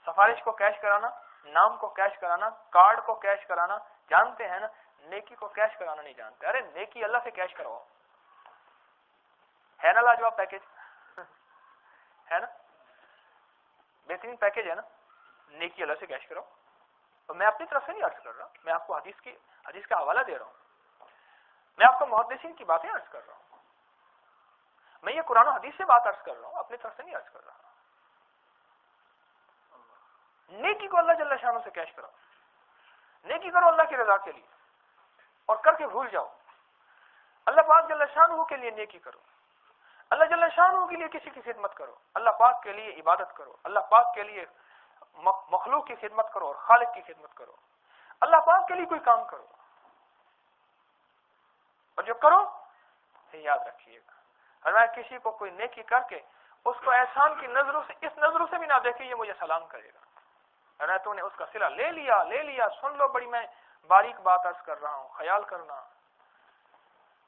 سفارش کو کیش کرانا، نام کو کیش کرانا، کارڈ کو کیش کرانا جانتے ہیں نا، نیکی کو کیش کرانا نہیں جانتے۔ ارے نیکی اللہ سے کیش کرواؤ، ہے نا لاجواب پیکج، ہے نا بہترین پیکج ہے نا، نیکی اللہ سے کیش کراؤ۔ اور میں اپنی طرف سے نہیں عرض کر رہا، میں آپ کو حدیث کا حوالہ دے رہا ہوں، میں آپ کو محدثین کی باتیں عرض کر رہا ہوں، میں یہ قرآن و حدیث سے بات عرض کر رہا ہوں، اپنی طرف سے نہیں عرض کر رہا۔ نیکی کو اللہ جل شانہ سے کیش کرو، نیکی کرو اللہ کی رضا کے لیے اور کر کے بھول جاؤ۔ اللہ پاک جل شانہ کے لیے نیکی کرو، اللہ جل شانہ کے لیے کسی کی خدمت کرو، اللہ پاک کے لیے عبادت کرو، اللہ پاک کے لیے مخلوق کی خدمت کرو اور خالق کی خدمت کرو، اللہ پاک کے لیے کوئی کام کرو، اور جو کرو یاد رکھیے گا، ہمیں کسی کو کوئی نیکی کر کے اس کو احسان کی نظروں سے، اس نظروں سے بھی نہ دیکھے یہ مجھے سلام کرے گا، اگر تو نے اس کا صلہ لے لیا، سن لو، بڑی میں باریک بات عرض کر رہا ہوں، خیال کرنا،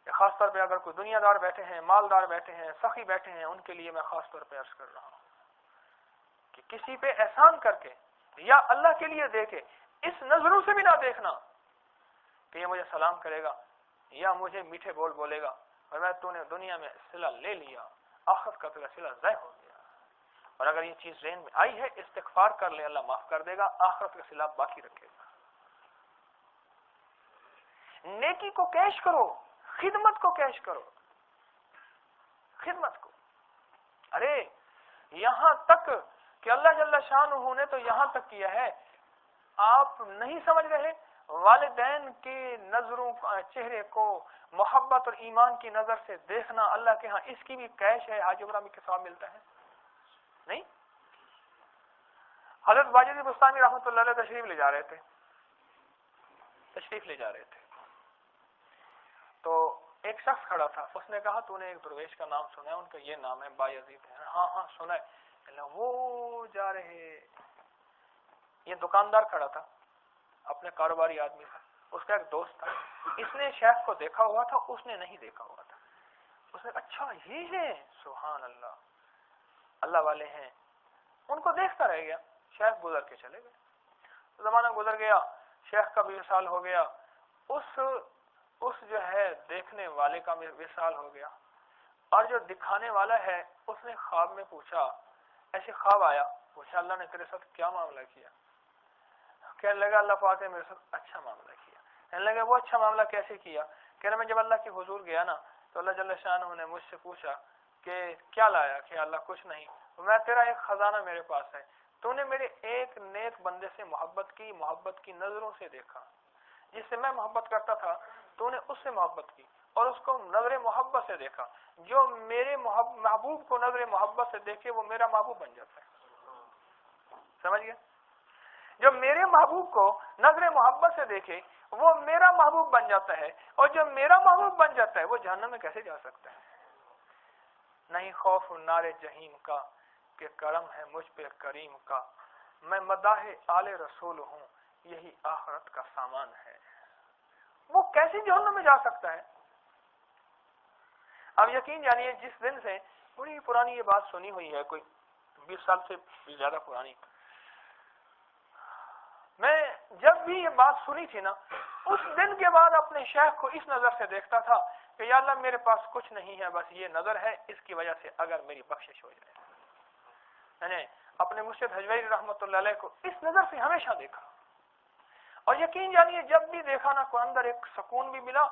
خاص طور پہ اگر کوئی دنیا دار بیٹھے ہیں، مالدار بیٹھے ہیں، سخی بیٹھے ہیں، ان کے لیے میں خاص طور پہ عرض کر رہا ہوں کہ کسی پہ احسان کر کے یا اللہ کے لیے دے کے اس نظروں سے بھی نہ دیکھنا کہ یہ مجھے سلام کرے گا یا مجھے میٹھے بول بولے گا، اور میں تو نے دنیا میں صلہ لے لیا، آخرت کا تیرا صلہ ضائع ہو گیا، اور اگر یہ چیز ذہن میں آئی ہے استغفار کر لے، اللہ معاف کر دے گا، آخرت کا صلہ باقی رکھے گا۔ نیکی کو کیش کرو، خدمت کو کیش کرو، خدمت کو۔ ارے یہاں تک کہ اللہ جل شانہ نے تو یہاں تک کیا ہے، آپ نہیں سمجھ رہے، والدین کے نظروں چہرے کو محبت اور ایمان کی نظر سے دیکھنا اللہ کے ہاں اس کی بھی کیش ہے، حاج ابراہیمی کے ثواب ملتا ہے نہیں؟ حضرت واجد بستانی رحمۃ اللہ علیہ تشریف لے جا رہے تھے تو ایک شخص کھڑا تھا، اس نے کہا تو نے ایک درویش کا نام سنا ہے، ان کا یہ نام ہے بایزید ہے؟ ہاں سنا ہے۔ وہ جا رہے، یہ دکاندار کھڑا تھا، اپنے کاروباری آدمی تھا، اس کا ایک دوست تھا، اس نے شیخ کو دیکھا ہوا تھا، اس نے نہیں دیکھا ہوا تھا، اس نے اچھا یہ ہے، سبحان اللہ، اللہ والے ہیں، ان کو دیکھتا رہ گیا، شیخ گزر کے چلے گئے، زمانہ گزر گیا، شیخ کا بھی وصال ہو گیا، اس جو ہے دیکھنے والے کا بھی وصال ہو گیا، اور جو دکھانے والا ہے اس نے خواب میں پوچھا، ایسے خواب آیا، پوچھا اللہ نے تیرے ساتھ کیا معاملہ کیا؟ کہنے لگا اللہ پاک نے میرے ساتھ اچھا معاملہ کیا۔ کہنے لگا وہ اچھا معاملہ کیسے کیا؟ کہنے میں جب اللہ کے حضور گیا نا تو اللہ جل شانہ نے مجھ سے پوچھا کہ کیا لایا؟ کہ اللہ کچھ نہیں، میں تیرا ایک خزانہ میرے پاس ہے، تو نے میرے ایک نیک بندے سے محبت کی نظروں سے دیکھا، جس سے میں محبت کرتا تھا تو نے اس سے محبت کی اور اس کو نظر محبت سے دیکھا، جو میرے محبوب کو نظر محبت سے دیکھے وہ میرا محبوب بن جاتا ہے، سمجھ گیا؟ جو میرے محبوب کو نظر محبت سے دیکھے وہ میرا محبوب بن جاتا ہے، اور جو میرا محبوب بن جاتا ہے وہ جہنم میں کیسے جا سکتا ہے؟ نہیں خوف نار جہیم کا کہ کرم ہے مجھ پہ کریم کا، میں مداح آل رسول ہوں یہی آخرت کا سامان ہے، وہ کیسے جہنم میں جا سکتا ہے؟ اب یقین جانیے جس دن سے بڑی پرانی یہ بات سنی ہوئی ہے، کوئی 20 سال سے بھی زیادہ پرانی، میں جب بھی یہ بات سنی تھی نا اس دن کے بعد اپنے شیخ کو اس نظر سے دیکھتا تھا کہ یا اللہ میرے پاس کچھ نہیں ہے، بس یہ نظر ہے، اس کی وجہ سے اگر میری بخشش ہو جائے۔ میں نے اپنے مرشد حجویری رحمۃ اللہ علیہ کو اس نظر سے ہمیشہ دیکھا، اور یقین جانیے جب بھی دیکھا نا کو اندر ایک سکون بھی ملا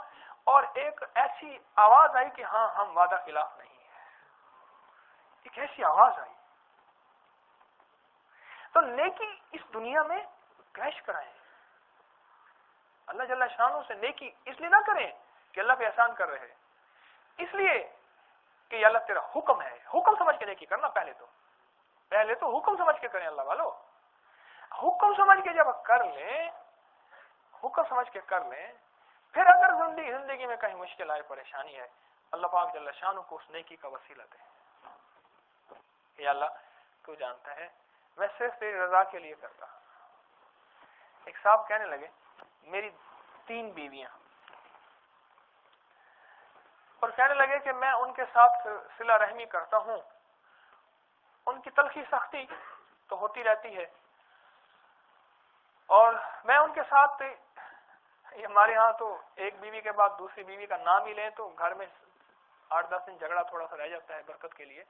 اور ایک ایسی آواز آئی کہ ہاں ہم وعدہ خلاف نہیں ہے، ایک ایسی آواز آئی۔ تو نیکی اس دنیا میں کیش کرائیں. اللہ جل شانہ سے نیکی اس لیے نہ کریں کہ اللہ پہ احسان کر رہے، اس لیے کہ یہ اللہ تیرا حکم ہے. حکم سمجھ کے نیکی کرنا. پہلے تو حکم سمجھ کے کریں. اللہ والو حکم سمجھ کے جب کر لیں، حکم سمجھ کے کر لیں، پھر اگر زندگی میں کہیں مشکل آئے، پریشانی ہے، اللہ پاک جل شانہ کو اس نیکی کا وسیلہ دے. یا اللہ تو جانتا ہے میں صرف تیری رضا کے لیے کرتا. ایک صاحب کہنے لگے میری 3 بیویاں، اور کہنے لگے کہ میں ان کے ساتھ صلہ رحمی کرتا ہوں، ان کی تلخی سختی تو ہوتی رہتی ہے، اور میں ان کے ساتھ، ہمارے ہاں تو ایک بیوی کے بعد دوسری بیوی کا نام ہی لیں تو گھر میں 8-10 دن جھگڑا تھوڑا سا رہ جاتا ہے برکت کے لیے.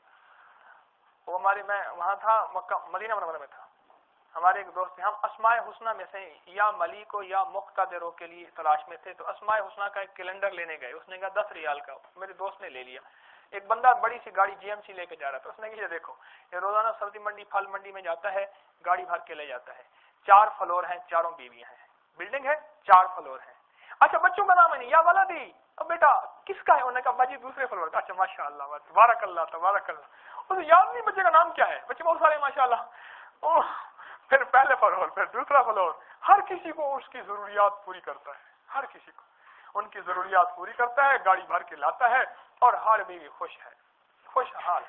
وہ میں وہاں تھا، مکہ مدینہ منورہ میں تھا. ہمارے ایک دوست ہم اسماء حسنہ میں سے یا ملیکو یا مقتدروں کے لیے تلاش میں تھے، تو اسماء حسنہ کا ایک کیلنڈر لینے گئے. اس نے کہا 10 ریال کا، میرے دوست نے لے لیا. ایک بندہ بڑی سی گاڑی GMC لے کے جا رہا تھا. اس نے کہا یہ دیکھو، یہ روزانہ سبزی منڈی پھل منڈی میں جاتا ہے، گاڑی بھر کے لے جاتا ہے. 4 فلور ہیں، چاروں بیویاں ہیں، بلڈنگ ہے 4 فلور ہیں. اچھا بچوں کا نام ہے نہیں یا ولدی، اب بیٹا کس کا ہے؟ انہوں نے کہا باجی دوسرے فلور کا. اچھا ماشاء اللہ، تبارک اللہ تبارک اللہ. اسے یاد نہیں بچے کا نام کیا ہے، بچے بہت سارے ماشاء اللہ. پھر پہلے فلور، پھر دوسرا فلور. ہر کسی کو اس کی ضروریات پوری کرتا ہے، ہر کسی کو ان کی ضروریات پوری کرتا ہے، گاڑی بھر کے لاتا ہے، اور ہر بیوی خوش ہے، خوشحال.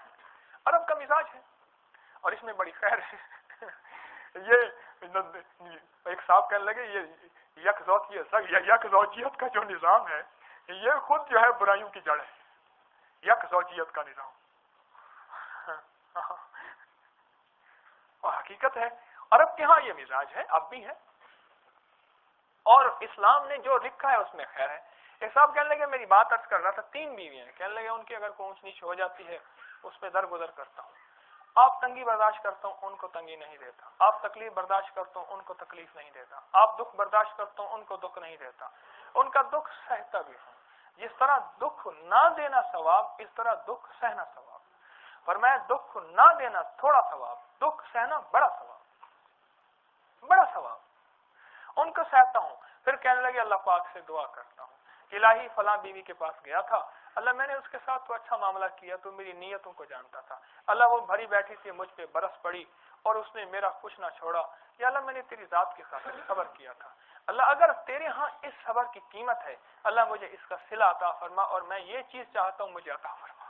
عرب کا مزاج ہے، اور اس میں بڑی خیر ہے. یہ ایک صاحب کہنے لگے یہ یک زوجیت کا جو نظام ہے یہ خود جو ہے برائیوں کی جڑ ہے. یک زوجیت کا نظام اور حقیقت ہے عرب کے ہاں یہ مزاج ہے، اب بھی ہے، اور اسلام نے جو لکھا ہے اس میں خیر ہے. ایک صاحب کہنے لگے میری بات عرض کر رہا تھا 3 بیویاں ہیں، کہنے لگے ان کی اگر کوئی اونچ نیچ ہو جاتی ہے اس پہ درگزر کرتا ہوں. آپ تنگی برداشت کرتا ہوں، ان کو تنگی نہیں دیتا. آپ تکلیف برداشت کرتا ہوں، ان کو تکلیف نہیں دیتا. آپ دکھ برداشت کرتا ہوں، ان کو دکھ نہیں دیتا. ان کا دکھ سہتا بھی ہوں. جس طرح دکھ نہ دینا ثواب، اس طرح دکھ سہنا ثواب. فرمایا دکھ نہ دینا تھوڑا ثواب، دکھ سہنا بڑا ثواب، بڑا ثواب. ان کو سہتا ہوں. پھر کہنے لگے اللہ پاک سے دعا کرتا ہوں، الہی فلاں بیوی کے پاس گیا تھا، اللہ میں نے اس کے ساتھ تو اچھا معاملہ کیا، تو میری نیتوں کو جانتا تھا. اللہ وہ بھری بیٹھی تھی، مجھ پہ برس پڑی اور اس نے میرا کچھ نہ چھوڑا. یا اللہ میں نے تیری ذات کے خاطر صبر کیا تھا. اللہ اگر تیرے ہاں اس صبر کی قیمت ہے، اللہ مجھے اس کا صلہ عطا فرما، اور میں یہ چیز چاہتا ہوں مجھے عطا فرما.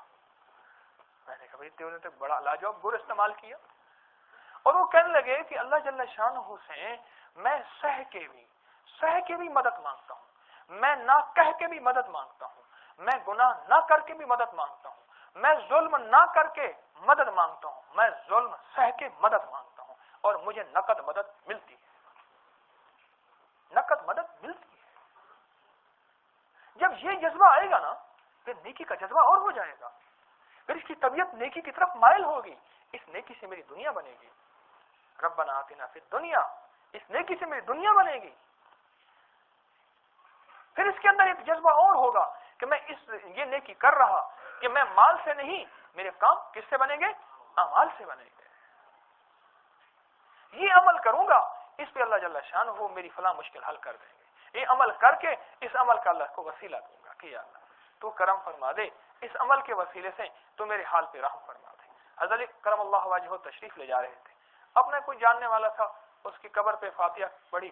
میں نے کہا بھائی تیرے نے تو بڑا لاجواب گر استعمال کیا. اور وہ کہنے لگے کہ اللہ جل شانہ سے میں سہ کے بھی مدد مانگتا ہوں، میں نہ کہہ کے بھی مدد مانگتا ہوں، میں گناہ نہ کر کے بھی مدد مانگتا ہوں، میں ظلم نہ کر کے مدد مانگتا ہوں، میں ظلم سہ کے مدد مانگتا ہوں، اور مجھے نقد مدد ملتی ہے، نقد مدد ملتی ہے. جب یہ جذبہ آئے گا نا پھر نیکی کا جذبہ اور ہو جائے گا، پھر اس کی طبیعت نیکی کی طرف مائل ہوگی. اس نیکی سے میری دنیا بنے گی. ربنا آتنا فی الدنیا، اس نیکی سے میری دنیا بنے گی. پھر اس کے اندر ایک جذبہ اور ہوگا کہ میں یہ نیکی کر رہا کہ میں مال سے نہیں، میرے کام کس سے بنیں گے؟ اعمال سے بنیں گے. یہ عمل کروں گا، اس پہ اللہ جل شانہ میری فلاں مشکل حل کر دیں گے. یہ عمل کر کے اس عمل کا اللہ کو وسیلہ دوں گا کہ یا اللہ تو کرم فرما دے، اس عمل کے وسیلے سے تو میرے حال پہ رحم فرما دے. حضرت کرم اللہ وجہہ تشریف لے جا رہے تھے، اپنا کوئی جاننے والا تھا، اس کی قبر پہ فاتحہ پڑھی،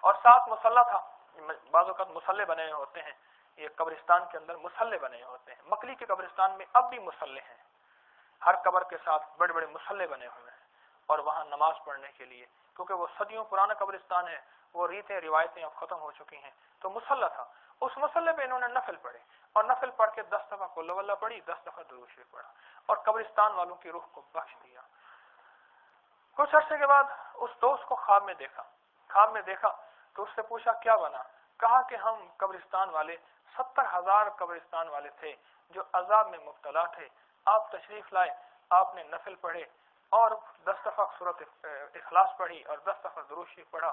اور ساتھ مصلی تھا. بعض اوقات مصلی بنے ہوئے ہوتے ہیں، یہ قبرستان کے اندر مصلی بنے ہوتے ہیں. مکلی کے قبرستان میں اب بھی مصلی ہیں، ہر قبر کے ساتھ بڑے بڑے مصلی بنے ہوئے ہیں، اور وہاں نماز پڑھنے کے لیے، کیونکہ وہ صدیوں پرانا قبرستان ہے، وہ ریتیں روایتیں اب ختم ہو چکی ہیں، تو مصلی تھا. اس مصلی پہ انہوں نے نفل پڑھے، اور نفل پڑھ کے 10 دفعہ قل ہو اللہ پڑھی، 10 دفعہ درود شریف پڑھا، اور قبرستان والوں کی روح کو بخش دیا. کچھ عرصے کے بعد اس دوست کو خواب میں دیکھا تو اس سے پوچھا کیا بنا؟ کہا کہ ہم قبرستان والے 70,000 قبرستان والے تھے جو عذاب میں مبتلا تھے، آپ تشریف لائے، آپ نے نفل پڑھے اور 10 دفعہ سورۃ اخلاص پڑھی اور 10 دفعہ درود شریف پڑھا،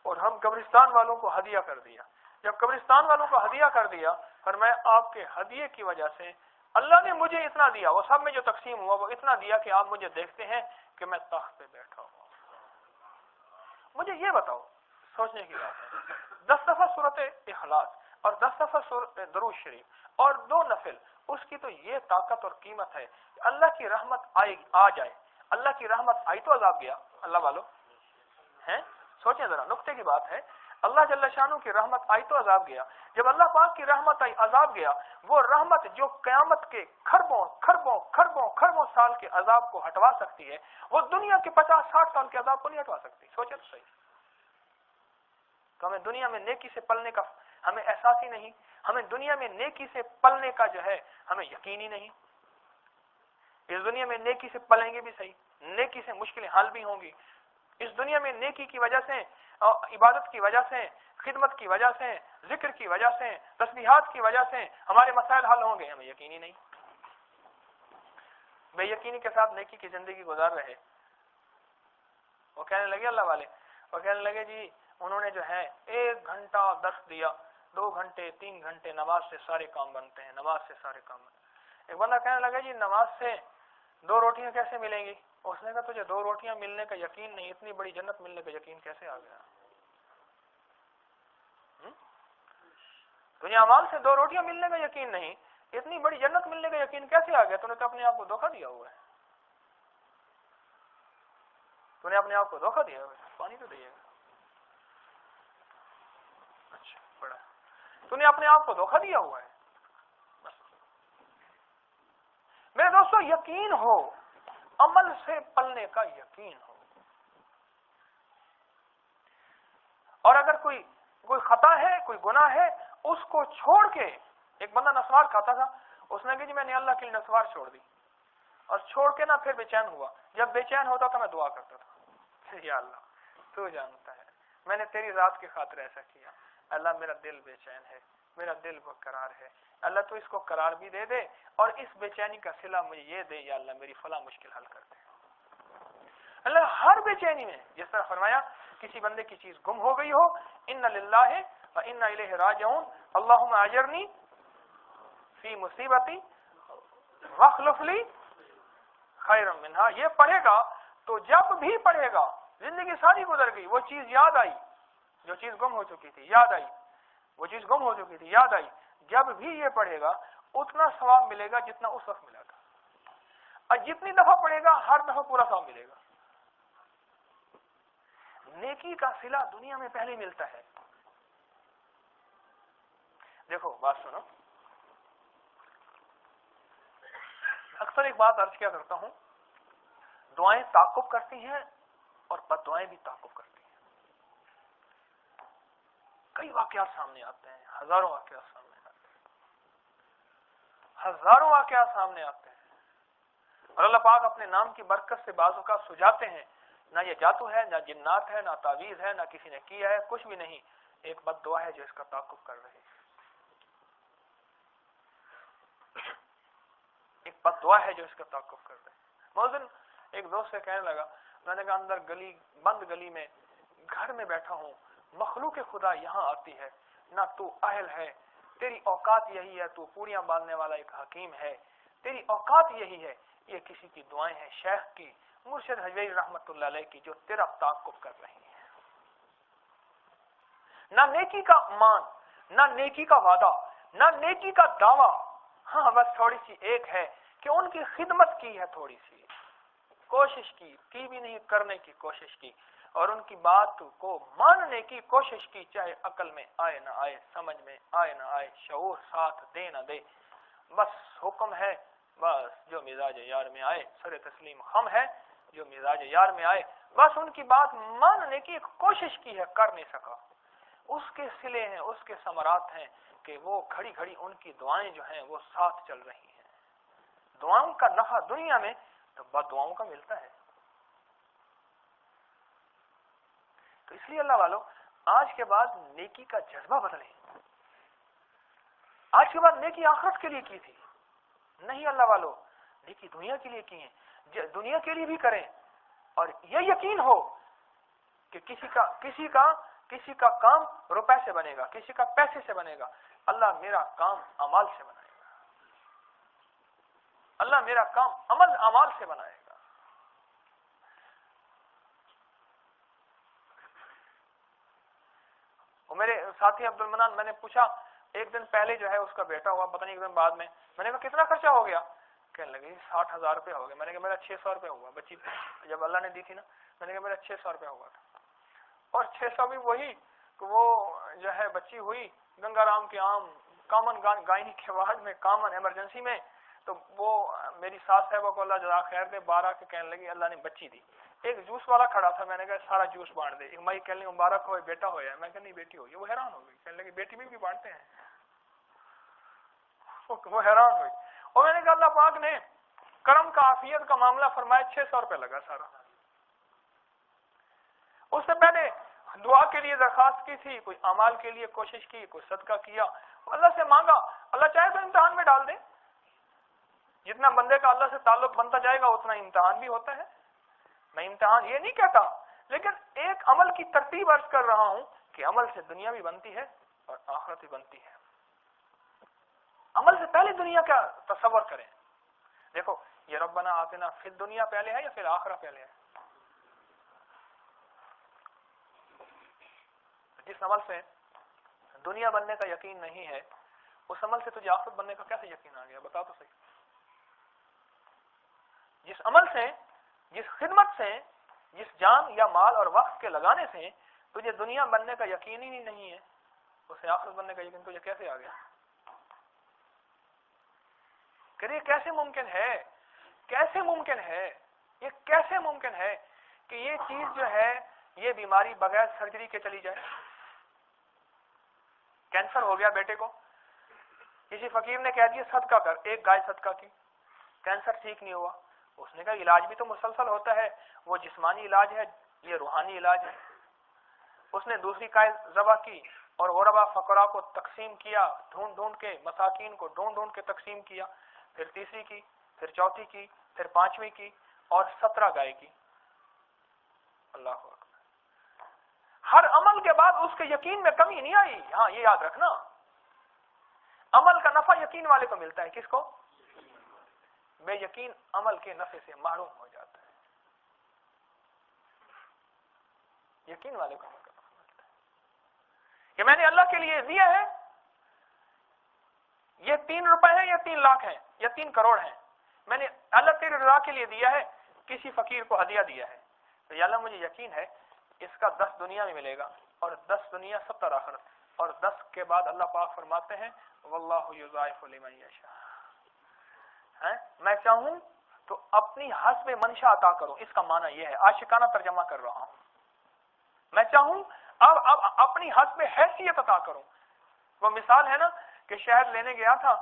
اور ہم قبرستان والوں کو ہدیہ کر دیا. جب قبرستان والوں کو ہدیہ کر دیا، فرمایا آپ کے ہدیے کی وجہ سے اللہ نے مجھے اتنا دیا، وہ سب میں جو تقسیم ہوا وہ اتنا دیا کہ آپ مجھے دیکھتے ہیں کہ میں تخت پہ بیٹھا ہوں. مجھے یہ بتاؤ، سوچنے کی بات ہے، 10 دفعہ سورۃ اخلاص اور 10 دفعہ درود شریف اور 2 نفل، اس کی تو یہ طاقت اور قیمت ہے کہ اللہ کی رحمت آ جائے. اللہ کی رحمت آئی تو عذاب گیا. اللہ والو ہیں، سوچیں ذرا، نقطے کی بات ہے. اللہ جل شانہ کی رحمت آئی تو عذاب گیا. جب اللہ پاک کی رحمت آئی عذاب گیا. وہ رحمت جو قیامت کے خربوں خربوں خربوں خربوں سال کے عذاب کو ہٹوا سکتی ہے، وہ دنیا کے 50-60 سال کے عذاب کو نہیں ہٹوا سکتی. سوچیں تو صحیح. تو ہمیں دنیا میں نیکی سے پلنے کا ہمیں احساس ہی نہیں، ہمیں دنیا میں نیکی سے پلنے کا جو ہے ہمیں یقین ہی نہیں. اس دنیا میں نیکی سے پلیں گے بھی صحیح، نیکی سے مشکلیں حل بھی ہوں گی. اس دنیا میں نیکی کی وجہ سے، عبادت کی وجہ سے، خدمت کی وجہ سے، ذکر کی وجہ سے، تسبیحات کی وجہ سے ہمارے مسائل حل ہوں گے، ہمیں یقین ہی نہیں. بے یقینی کے ساتھ نیکی کی زندگی گزار رہے. وہ کہنے لگے اللہ والے، وہ کہنے لگے جی انہوں نے جو ہے 1 گھنٹہ درس دیا، 2 گھنٹے 3 گھنٹے نماز سے سارے کام بنتے ہیں، نماز سے سارے کام بنتے ہیں. ایک بندہ کہنے لگا جی نماز سے 2 روٹیاں کیسے ملیں گی؟ اس نے کہا تجھے 2 روٹیاں ملنے کا یقین نہیں، اتنی بڑی جنت ملنے کا یقین کیسے آ گیا؟ تجھے اعمال سے 2 روٹیاں ملنے کا یقین نہیں، اتنی بڑی جنت ملنے کا یقین کیسے آ گیا؟ تو نے تو اپنے آپ کو دھوکہ دیا ہوا ہے. تو نے اپنے آپ کو دھوکہ دیا ہوا ہے. پانی تو دیے گا. اچھا بڑا، تو نے اپنے آپ کو دھوکہ دیا ہوا ہے. میرے دوستو یقین ہو، عمل سے پلنے کا یقین ہو. اور اگر کوئی خطا ہے، کوئی گناہ ہے، اس کو چھوڑ کے، ایک بندہ نسوار کھاتا تھا، اس نے کہا جی میں نے اللہ کے لیے نسوار چھوڑ دی، اور چھوڑ کے نہ پھر بے چین ہوا. جب بے چین ہوتا تھا میں دعا کرتا تھا، یا اللہ تو جانتا ہے میں نے تیری ذات کی خاطر ایسا کیا. اللہ میرا دل بے چین ہے، میرا دل برقرار ہے، اللہ تو اس کو قرار بھی دے دے اور اس بے چینی کا صلہ مجھے یہ دے، یا اللہ میری فلاں مشکل حل کر دے. اللہ ہر بے چینی میں، جس طرح فرمایا کسی بندے کی چیز گم ہو گئی ہو، ان للہ و انا الیہ راجعون، اللہم اجرنی فی مصیبتی واخلف لی خیرا منہا. یہ پڑھے گا تو جب بھی پڑھے گا، زندگی ساری گزر گئی، وہ چیز یاد آئی جو چیز گم ہو چکی تھی، یاد آئی وہ چیز گم ہو چکی تھی، یاد آئی، جب بھی یہ پڑھے گا اتنا ثواب ملے گا جتنا اس وقت ملا تھا، اور جتنی دفعہ پڑھے گا ہر دفعہ پورا ثواب ملے گا. نیکی کا صلہ دنیا میں پہلے ملتا ہے. دیکھو بات سنو، اکثر ایک بات عرض کیا کرتا ہوں، دعائیں تعاقب کرتی ہیں اور بد دعائیں بھی تعاقب کرتی ہیں. کئی واقعات سامنے آتے ہیں، ہزاروں واقعات سامنے آتے ہیں، ہزاروں واقعات سامنے آتے ہیں، اور اللہ پاک اپنے نام کی برکت سے بعض اوقات سجاتے ہیں. نہ یہ جادو ہے، نہ جنات ہے، نہ تعویذ ہے، نہ کسی نے کیا ہے، کچھ بھی نہیں. ایک بد دعا ہے جو اس کا تعاقب کر رہی ہے، ایک بد دعا ہے جو اس کا تعاقب کر رہے ہیں. موزن ایک دوست سے کہنے لگا، میں نے کہا اندر گلی، بند گلی میں گھر میں بیٹھا ہوں، مخلوق خدا یہاں آتی ہے، نہ تو اہل ہے، تیری اوقات یہی ہے، تو پوریاں باندھنے والا ایک حکیم ہے، تیری اوقات یہی ہے. یہ کسی کی دعائیں ہیں، شیخ کی، مرشد حجویری رحمت اللہ علیہ کی، جو تیرا تعاقب کر رہی ہیں. نہ نیکی کا مان، نہ نیکی کا وعدہ، نہ نیکی کا دعویٰ. ہاں بس تھوڑی سی ایک ہے کہ ان کی خدمت کی ہے، تھوڑی سی کوشش کی بھی نہیں، کرنے کی کوشش کی، اور ان کی بات کو ماننے کی کوشش کی، چاہے عقل میں آئے نہ آئے، سمجھ میں آئے نہ آئے، شعور ساتھ دے نہ دے. بس حکم ہے، بس جو مزاج یار میں آئے، سر تسلیم خم ہے، جو مزاج یار میں آئے، بس ان کی بات ماننے کی ایک کوشش کی ہے، کر نہیں سکا. اس کے صلے ہیں، اس کے ثمرات ہیں کہ وہ گھڑی گھڑی ان کی دعائیں جو ہیں وہ ساتھ چل رہی ہیں. دعاؤں کا نفع دنیا میں تو بد دعاؤں کا ملتا ہے. تو اس لیے اللہ والوں، آج کے بعد نیکی کا جذبہ بدلیں. آج کے بعد نیکی آخرت کے لیے کی تھی نہیں اللہ والوں، نیکی دنیا کے لیے کی ہیں. دنیا کے لیے بھی کریں، اور یہ یقین ہو کہ کسی کا کام روپے سے بنے گا، کسی کا پیسے سے بنے گا. اللہ میرا کام اعمال سے بنائے گا. اللہ میرا کام اعمال سے بنائے گا. اور میرے ساتھی عبد المنان، میں نے پوچھا ایک دن پہلے جو ہے اس کا بیٹا ہوا، پتہ نہیں ایک دن بعد میں نے کہا کتنا خرچہ ہو گیا؟ کہنے لگے 60,000 روپے ہو گئے. میں نے کہا میرا 600 روپے ہوا. بچی جب اللہ نے دی تھی نا، میں نے کہا میرا 600 روپے ہوا تھا. اور 600 بھی وہی کہ وہ جو ہے بچی ہوئی گنگا رام کے عام کامن گائنی کے وارڈ میں، کامن ایمرجنسی میں. تو وہ میری ساس صاحبہ کو اللہ جزا خیر دے، 12 کے کہنے لگی اللہ نے بچی دی. ایک جوس والا کھڑا تھا، میں نے کہا سارا جوس بانٹ دے. ایک مائی کہنے لگی مبارک ہو بیٹا ہوا. میں کہا نہیں بیٹی ہوئی. وہ حیران ہو گئی، کہنے لگی بیٹی بھی بانٹتے ہیں. وہ حیران ہوئی. اور میں نے کہا اللہ پاک نے کرم کا عافیت کا معاملہ فرمایا، 600 روپے لگا سارا. اس سے پہلے دعا کے لیے درخواست کی تھی، کوئی اعمال کے لیے کوشش کی، کوئی صدقہ کیا، اللہ سے مانگا. اللہ چاہے تو امتحان میں ڈال دے. جتنا بندے کا اللہ سے تعلق بنتا جائے گا اتنا امتحان بھی ہوتا ہے. میں امتحان یہ نہیں کہتا، لیکن ایک عمل کی ترتیب عرض کر رہا ہوں کہ عمل سے دنیا بھی بنتی ہے اور آخرت بھی بنتی ہے. عمل سے پہلے دنیا کا تصور کریں. دیکھو یہ ربنا آتنا فی الدنیا پہلے ہے یا پھر آخرت پہلے ہے؟ جس عمل سے دنیا بننے کا یقین نہیں ہے، اس عمل سے تجھے آخرت بننے کا کیسے یقین آ گیا؟ بتا تو صحیح. جس عمل سے، جس خدمت سے، جس جان یا مال اور وقت کے لگانے سے تجھے دنیا بننے کا یقین ہی نہیں ہے، اسے آخرت بننے کا یقین تجھے کیسے آ گیا؟ کہ یہ کیسے ممکن ہے؟ کیسے ممکن ہے؟ یہ کیسے ممکن ہے کہ یہ چیز جو ہے، یہ بیماری بغیر سرجری کے چلی جائے؟ کینسر ہو گیا بیٹے کو، کسی فقیر نے کہہ دیا صدقہ کر، ایک گائے صدقہ کی، کینسر ٹھیک نہیں ہوا. اس نے کہا علاج بھی تو مسلسل ہوتا ہے، وہ جسمانی علاج ہے، یہ روحانی علاج ہے. اس نے دوسری گائے ذبح کی اور غربا فقراء کو تقسیم کیا، ڈھونڈ ڈھونڈ کے، مساکین کو ڈھونڈ ڈھونڈ کے تقسیم کیا. پھر تیسری کی، پھر چوتھی کی، پھر پانچویں کی، اور 17 گائے کی. اللہ اکبر. ہر عمل کے بعد اس کے یقین میں کمی نہیں آئی. ہاں یہ یاد رکھنا، عمل کا نفع یقین والے کو ملتا ہے. کس کو؟ بے یقین عمل کے نفع سے محروم ہو جاتا ہے. یقین والے کو عمل کا نفع ملتا ہے کہ میں نے اللہ کے لیے دیا ہے، یہ 3 روپے ہیں یا 3 لاکھ ہیں یا 3 کروڑ ہیں، میں نے اللہ تیرے رضا کے لیے دیا ہے، کسی فقیر کو ہدیہ دیا ہے، تو یا اللہ مجھے یقین ہے اس کا 10 دنیا میں ملے گا اور 10 دنیا 70 آخرت، اور 10 کے بعد اللہ پاک فرماتے ہیں واللہ یضاعف لمن یشاء. میں چاہوں تو اپنی حسب منشا عطا کروں. اس کا معنی یہ ہے، عاشقانہ ترجمہ کر رہا ہوں. میں چاہوں اب اپنی حسب حیثیت عطا کروں. وہ مثال ہے نا کہ شہد لینے گیا تھا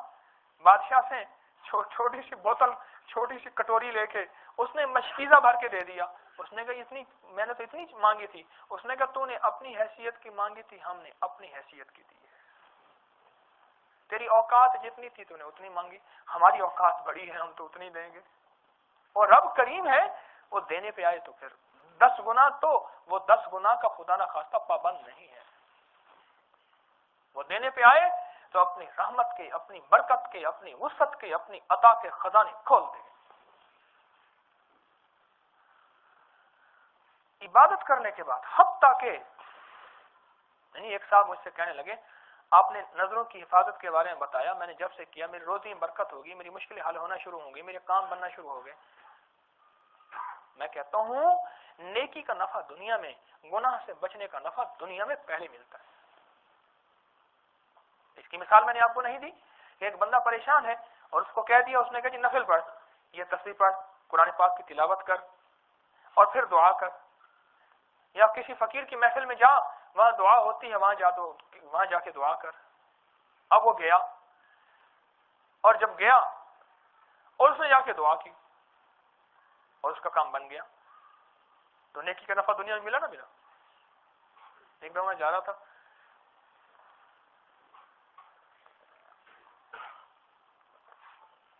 بادشاہ سے، چھوٹی سی بوتل، چھوٹی سی کٹوری لے کے اس نے مشکیزہ بھر کے دے دیا. اس نے کہا اتنی میں نے تو اتنی مانگی تھی. اس نے کہا تو نے اپنی حیثیت کی مانگی تھی، ہم نے اپنی حیثیت کی دی ہے. تیری اوقات جتنی تھی تو نے اتنی مانگی، ہماری اوقات بڑی ہے، ہم تو اتنی دیں گے. اور رب کریم ہے، وہ دینے پہ آئے تو پھر 10 گنا، تو وہ 10 گنا کا خدا نہ خواستہ پابند نہیں ہے. وہ دینے پہ آئے تو اپنی رحمت کے، اپنی برکت کے، اپنی وسعت کے، اپنی عطا کے خزانے کھول دے. عبادت کرنے کے بعد حتیٰ کہ ایک صاحب مجھ سے کہنے لگے آپ نے نظروں کی حفاظت کے بارے میں بتایا، میں نے جب سے کیا میری روزی میں برکت ہوگی، میری مشکلیں حل ہونا شروع ہوں گی، میرے کام بننا شروع ہو گئے. میں کہتا ہوں نیکی کا نفع دنیا میں، گناہ سے بچنے کا نفع دنیا میں پہلے ملتا ہے. اس کی مثال میں نے آپ کو نہیں دی کہ ایک بندہ پریشان ہے اور اس کو کہہ دیا، اس نے کہا جی نفل پڑھ، یہ تسبیح پڑھ، قرآن پاک کی تلاوت کر اور پھر دعا کر، یا کسی فقیر کی محفل میں جا، وہاں دعا ہوتی ہے، وہاں جا کے دعا کر. اب وہ گیا، اور جب گیا اور اس نے جا کے دعا کی اور اس کا کام بن گیا، تو نیکی کا نفع دنیا میں ملا نہ ملا. ایک دم میں جا رہا تھا،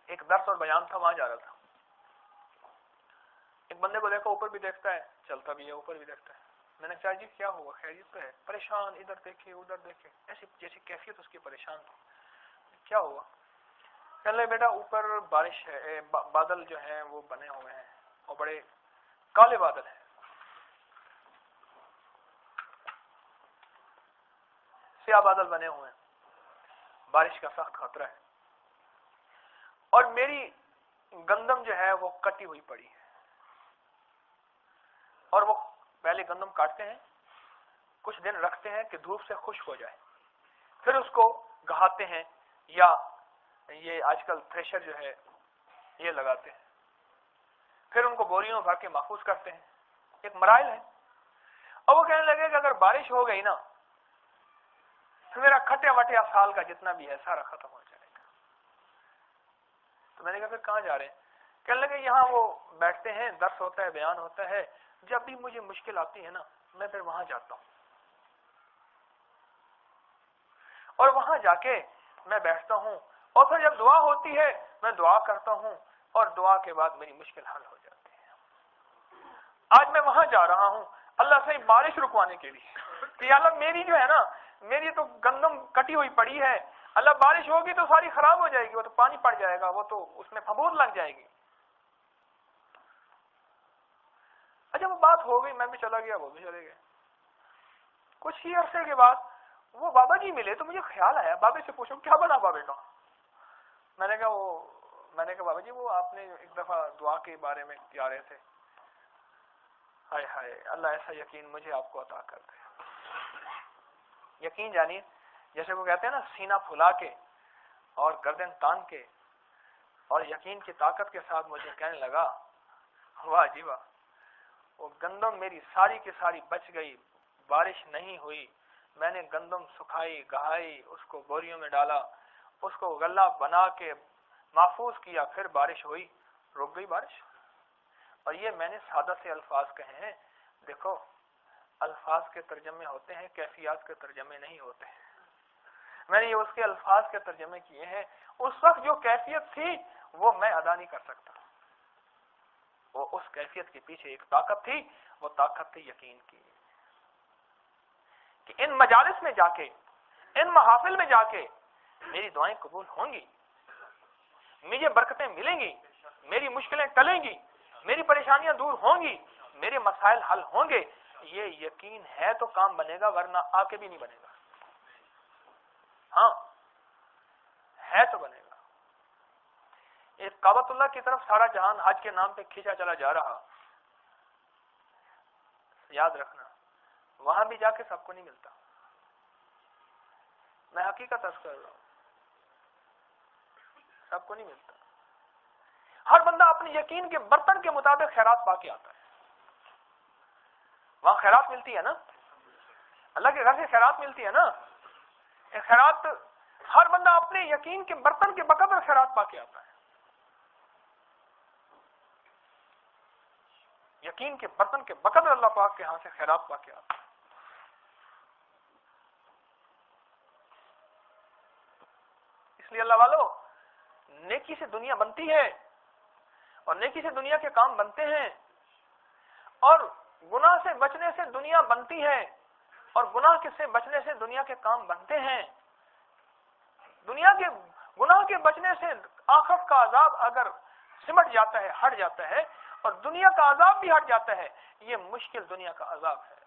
ایک درس اور بیان تھا، وہاں جا رہا تھا. ایک بندے کو دیکھا، اوپر بھی دیکھتا ہے، چلتا بھی ہے، اوپر بھی دیکھتا ہے. میں نے کہا جی کیا ہوا، خیریت تو ہے؟ پریشان، ادھر دیکھے ادھر دیکھے، ایسی جیسی کیفیت اس کی پریشان تھی. کیا ہوا؟ کہنے لگے بیٹا اوپر بارش ہے، بادل جو ہیں وہ بنے ہوئے ہیں اور بڑے کالے بادل ہیں، سیاہ بادل بنے ہوئے ہیں، بارش کا سخت خطرہ ہے، اور میری گندم جو ہے وہ کٹی ہوئی پڑی ہے، اور وہ پہلے گندم کاٹتے ہیں، کچھ دن رکھتے ہیں کہ دھوپ سے خشک ہو جائے، پھر اس کو گہاتے ہیں، یا یہ آج کل تھریشر جو ہے یہ لگاتے ہیں، پھر ان کو بوریوں میں بھر کے محفوظ کرتے ہیں، ایک مراحل ہے۔ اور وہ کہنے لگے کہ اگر بارش ہو گئی نا تو میرا کھٹیا وٹیا سال کا جتنا بھی ہے سارا ختم ہو جائے گا۔ تو میں نے کہا پھر کہاں جا رہے ہیں؟ کہنے لگے یہاں وہ بیٹھتے ہیں، درس ہوتا ہے، بیان ہوتا ہے، جب بھی مجھے مشکل آتی ہے نا میں پھر وہاں جاتا ہوں، اور وہاں جا کے میں بیٹھتا ہوں، اور پھر جب دعا ہوتی ہے میں دعا کرتا ہوں، اور دعا کے بعد میری مشکل حل ہو جاتی ہے۔ آج میں وہاں جا رہا ہوں اللہ سے بارش رکوانے کے لیے کہ یا اللہ میری جو ہے نا، میری تو گندم کٹی ہوئی پڑی ہے، اللہ بارش ہوگی تو ساری خراب ہو جائے گی، وہ تو پانی پڑ جائے گا، وہ تو اس میں پھپھوند لگ جائے گی۔ اچھا وہ بات ہو گئی، میں بھی چلا گیا، وہ بھی چلے گئے۔ کچھ ہی عرصے کے بعد وہ بابا جی ملے تو مجھے خیال آیا بابے سے پوچھو کیا بنا بابے کا؟ میں نے کہا بابا جی وہ آپ نے ایک دفعہ دعا کے بارے میں کیا رہے تھے، ہائے ہائے اللہ ایسا یقین مجھے آپ کو عطا کر دے۔ یقین جانیے جیسے وہ کہتے ہیں نا سینہ پھلا کے اور گردن تان کے اور یقین کی طاقت کے ساتھ مجھے کہنے لگا واہ جی واہ، وہ گندم میری ساری کی ساری بچ گئی، بارش نہیں ہوئی، میں نے گندم سکھائی گہائی، اس کو بوریوں میں ڈالا، اس کو غلہ بنا کے محفوظ کیا، پھر بارش ہوئی، رک گئی بارش۔ اور یہ میں نے سادہ سے الفاظ کہے ہیں، دیکھو الفاظ کے ترجمے ہوتے ہیں، کیفیات کے ترجمے نہیں ہوتے ہیں۔ میں نے یہ اس کے الفاظ کے ترجمے کیے ہیں، اس وقت جو کیفیت تھی وہ میں ادا نہیں کر سکتا، وہ اس کیفیت کے پیچھے ایک طاقت تھی، وہ طاقت تھی یقین کی، کہ ان مجالس میں جا کے، ان محافل میں جا کے میری دعائیں قبول ہوں گی، مجھے برکتیں ملیں گی، میری مشکلیں ٹلیں گی، میری پریشانیاں دور ہوں گی، میرے مسائل حل ہوں گے۔ یہ یقین ہے تو کام بنے گا، ورنہ آ کے بھی نہیں بنے گا۔ ہاں ہے تو بنے گا۔ ایک کعبۃ اللہ کی طرف سارا جہان حج کے نام پہ کھینچا چلا جا رہا، یاد رکھنا وہاں بھی جا کے سب کو نہیں ملتا، میں حقیقت عرض کر رہا ہوں، سب کو نہیں ملتا۔ ہر بندہ اپنے یقین کے برتن کے مطابق خیرات پا کے آتا ہے۔ وہاں خیرات ملتی ہے نا، اللہ کے گھر سے خیرات ملتی ہے نا، خیرات ہر بندہ اپنے یقین کے برتن کے بقدر خیرات پا کے آتا ہے، یقین کے برتن کے بقدر اللہ پاک کے ہاں سے خیرات پا کے آتا ہے۔ اس لیے اللہ والو نیکی سے دنیا بنتی ہے، اور نیکی سے دنیا کے کام بنتے ہیں، اور گناہ سے بچنے سے دنیا بنتی ہے، اور گناہ سے بچنے سے دنیا کے کام بنتے ہیں۔ دنیا کے گناہ کے بچنے سے آخرت کا عذاب اگر سمٹ جاتا ہے، ہٹ جاتا ہے، اور دنیا کا عذاب بھی ہٹ جاتا ہے، یہ مشکل دنیا کا عذاب ہے،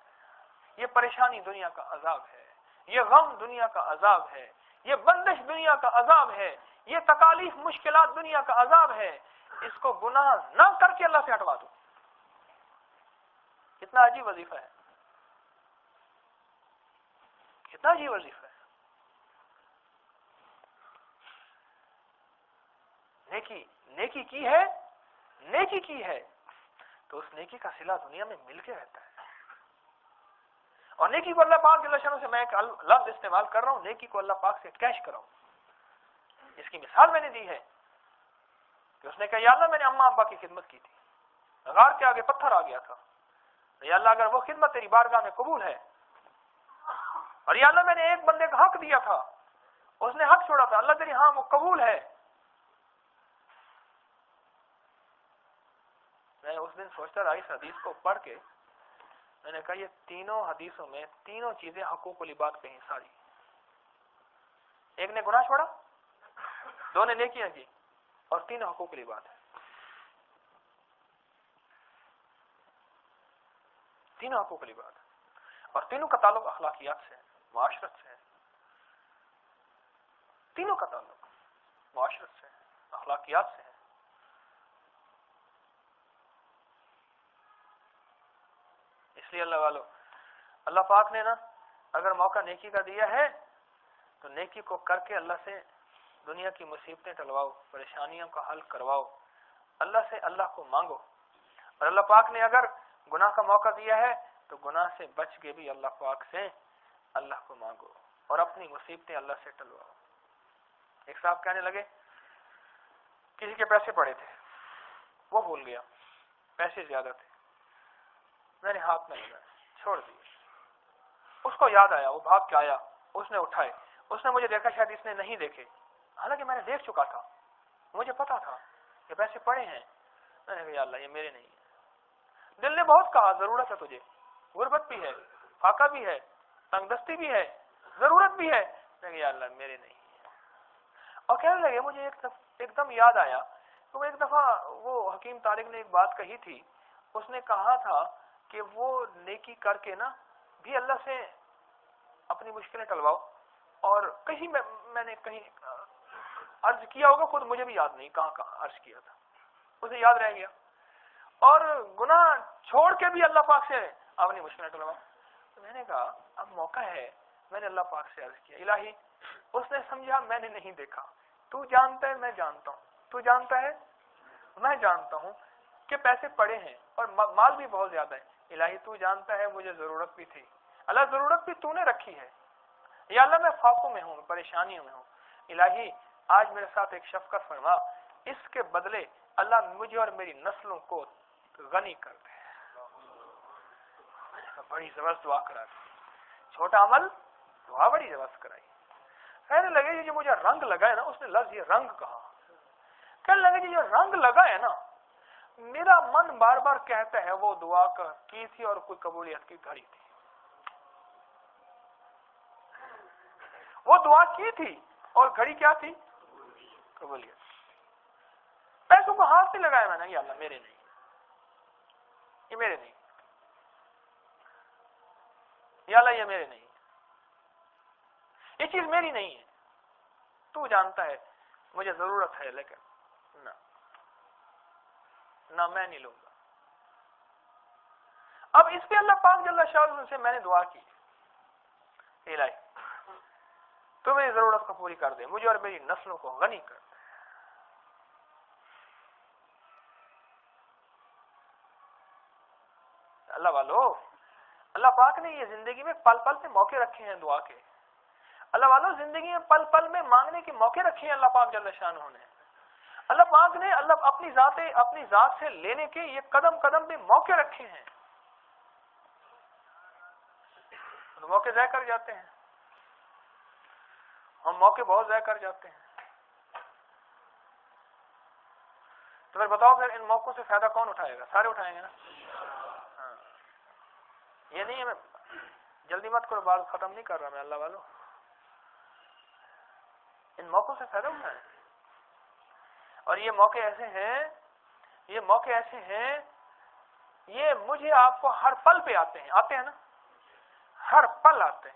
یہ پریشانی دنیا کا عذاب ہے، یہ غم دنیا کا عذاب ہے، یہ بندش دنیا کا عذاب ہے، یہ تکالیف مشکلات دنیا کا عذاب ہے۔ اس کو گناہ نہ کر کے اللہ سے ہٹوا دو، کتنا عجیب وظیفہ ہے، کتنا عجیب وظیفہ ہے۔ نیکی کی ہے، نیکی کی ہے تو اس نیکی کا صلہ دنیا میں مل کے رہتا ہے، اور نیکی کو اللہ پاک جل شانہ سے میں ایک لفظ استعمال کر رہا ہوں، نیکی کو اللہ پاک سے کیش کراؤ۔ اس کی مثال میں نے دی ہے کہ اس نے کہا یا اللہ میں نے اماں ابا کی خدمت کی تھی، غار کے آگے پتھر آ گیا تھا، یا اللہ اگر وہ خدمت تیری بارگاہ میں قبول ہے، اور یا اللہ میں نے ایک بندے کا حق دیا تھا، اس نے حق چھوڑا تھا، اللہ تیری ہاں وہ قبول ہے۔ میں اس دن سوچتا رہا اس حدیث کو پڑھ کے، میں نے کہا یہ تینوں حدیثوں میں تینوں چیزیں حقوق العباد کہیں ساری، ایک نے گناہ چھوڑا، دو نے نیکیاں کی اور تینوں حقوق العباد ہے. تینوں حقوق العباد اور تینوں کا تعلق اخلاقیات سے ہے, معاشرت سے ہے. تینوں کا تعلق معاشرت سے ہے, اخلاقیات سے ہے. اس لیے اللہ والو, اللہ پاک نے نا اگر موقع نیکی کا دیا ہے تو نیکی کو کر کے اللہ سے دنیا کی مصیبتیں ٹلواؤ, پریشانیوں کا حل کرواؤ, اللہ سے اللہ کو مانگو. اور اللہ پاک نے اگر گناہ کا موقع دیا ہے تو گناہ سے بچ کے بھی اللہ پاک سے اللہ کو مانگو اور اپنی مصیبتیں اللہ سے ٹلواؤ. ایک صاحب کہنے لگے کسی کے پیسے پڑے تھے, وہ بھول گیا, پیسے زیادہ تھے, میں نے ہاتھ میں لگایا, چھوڑ دیے. اس کو یاد آیا, وہ بھاگ کے آیا, اس نے اٹھائے, اس نے مجھے دیکھا شاید اس نے نہیں دیکھے, حالانکہ میں نے دیکھ چکا تھا, مجھے پتا تھا کہ پیسے پڑے ہیں. میں نے کہا یا اللہ یہ میرے نہیں ہیں. دل نے بہت کہا ضرورت ہے تجھے, غربت بھی ہے, فاقہ بھی ہے, تنگ دستی بھی ہے, ضرورت بھی ہے. میں نے کہا یا اللہ میرے نہیں ہیں. اور کہنے لگے مجھے ایک دم یاد آیا کہ وہ ایک دفعہ وہ حکیم طارق نے ایک بات کہی تھی, اس نے کہا تھا کہ وہ نیکی کر کے نا بھی اللہ سے اپنی مشکلیں ٹلواؤ. اور کہیں میں نے کہیں عرض کیا ہوگا, خود مجھے بھی یاد نہیں کہاں عرض کیا تھا, اسے یاد رہ گیا. اور گناہ چھوڑ کے بھی اللہ پاک سے اپنی مشکلیں ٹلواؤ. تو میں نے کہا اب موقع ہے, میں نے اللہ پاک سے عرض کیا الہی. اس نے سمجھا میں نے نہیں دیکھا, تو جانتا ہے میں جانتا ہوں, تو جانتا ہے میں جانتا ہوں کہ پیسے پڑے ہیں اور مال بھی بہت زیادہ ہے. الہی تو جانتا ہے مجھے ضرورت بھی تھی, اللہ ضرورت بھی تو نے رکھی ہے. یا اللہ میں فاقوں میں ہوں, پریشانیوں میں ہوں. الہی آج میرے ساتھ ایک شفقت فرما, اس کے بدلے اللہ مجھے اور میری نسلوں کو غنی کر دے. بڑی زبردست دعا کرا دی, چھوٹا عمل دعا بڑی زبردست کرائی. کہنے لگے یہ جو مجھے رنگ لگا ہے نا, اس نے لفظ یہ رنگ کہا, کہنے لگے یہ رنگ لگا ہے نا, میرا من بار بار کہتا ہے وہ دعا کی تھی اور کوئی قبولیت کی گھڑی تھی. وہ دعا کی تھی اور گھڑی کیا تھی, قبولیت. پیسوں کو ہاتھ نہیں لگایا میں نے, یا اللہ میرے نہیں, یہ میرے نہیں, یا اللہ یہ میرے نہیں, یہ چیز میری نہیں ہے. تو جانتا ہے مجھے ضرورت ہے, لیکن نہ میں نہیں لوں گا. اب اس پہ اللہ پاک جل شاہ سے میں نے دعا کی, الہی تو میری ضرورت کو پوری کر دے, مجھے اور میری نسلوں کو غنی کر دے. اللہ والو, اللہ پاک نے یہ زندگی میں پل پل پہ موقع رکھے ہیں دعا کے. اللہ والو زندگی میں پل پل میں مانگنے کے موقع رکھے ہیں اللہ پاک جل شانہ نے. اللہ پاک نے اللہ اپنی ذات سے لینے کے یہ قدم قدم پہ موقع رکھے ہیں. تو موقع ضائع کر جاتے ہیں, ہم موقع بہت ضائع کر جاتے ہیں. تو پھر بتاؤ پھر ان موقعوں سے فائدہ کون اٹھائے گا؟ سارے اٹھائیں گے نا. ہاں یہ نہیں ہے, میں جلدی مت کرو, بات ختم نہیں کر رہا میں. اللہ والو ان موقعوں سے فائدہ اٹھائیں. اور یہ موقع ایسے ہیں, یہ مجھے آپ کو ہر پل پہ آتے ہیں نا, ہر پل آتے ہیں.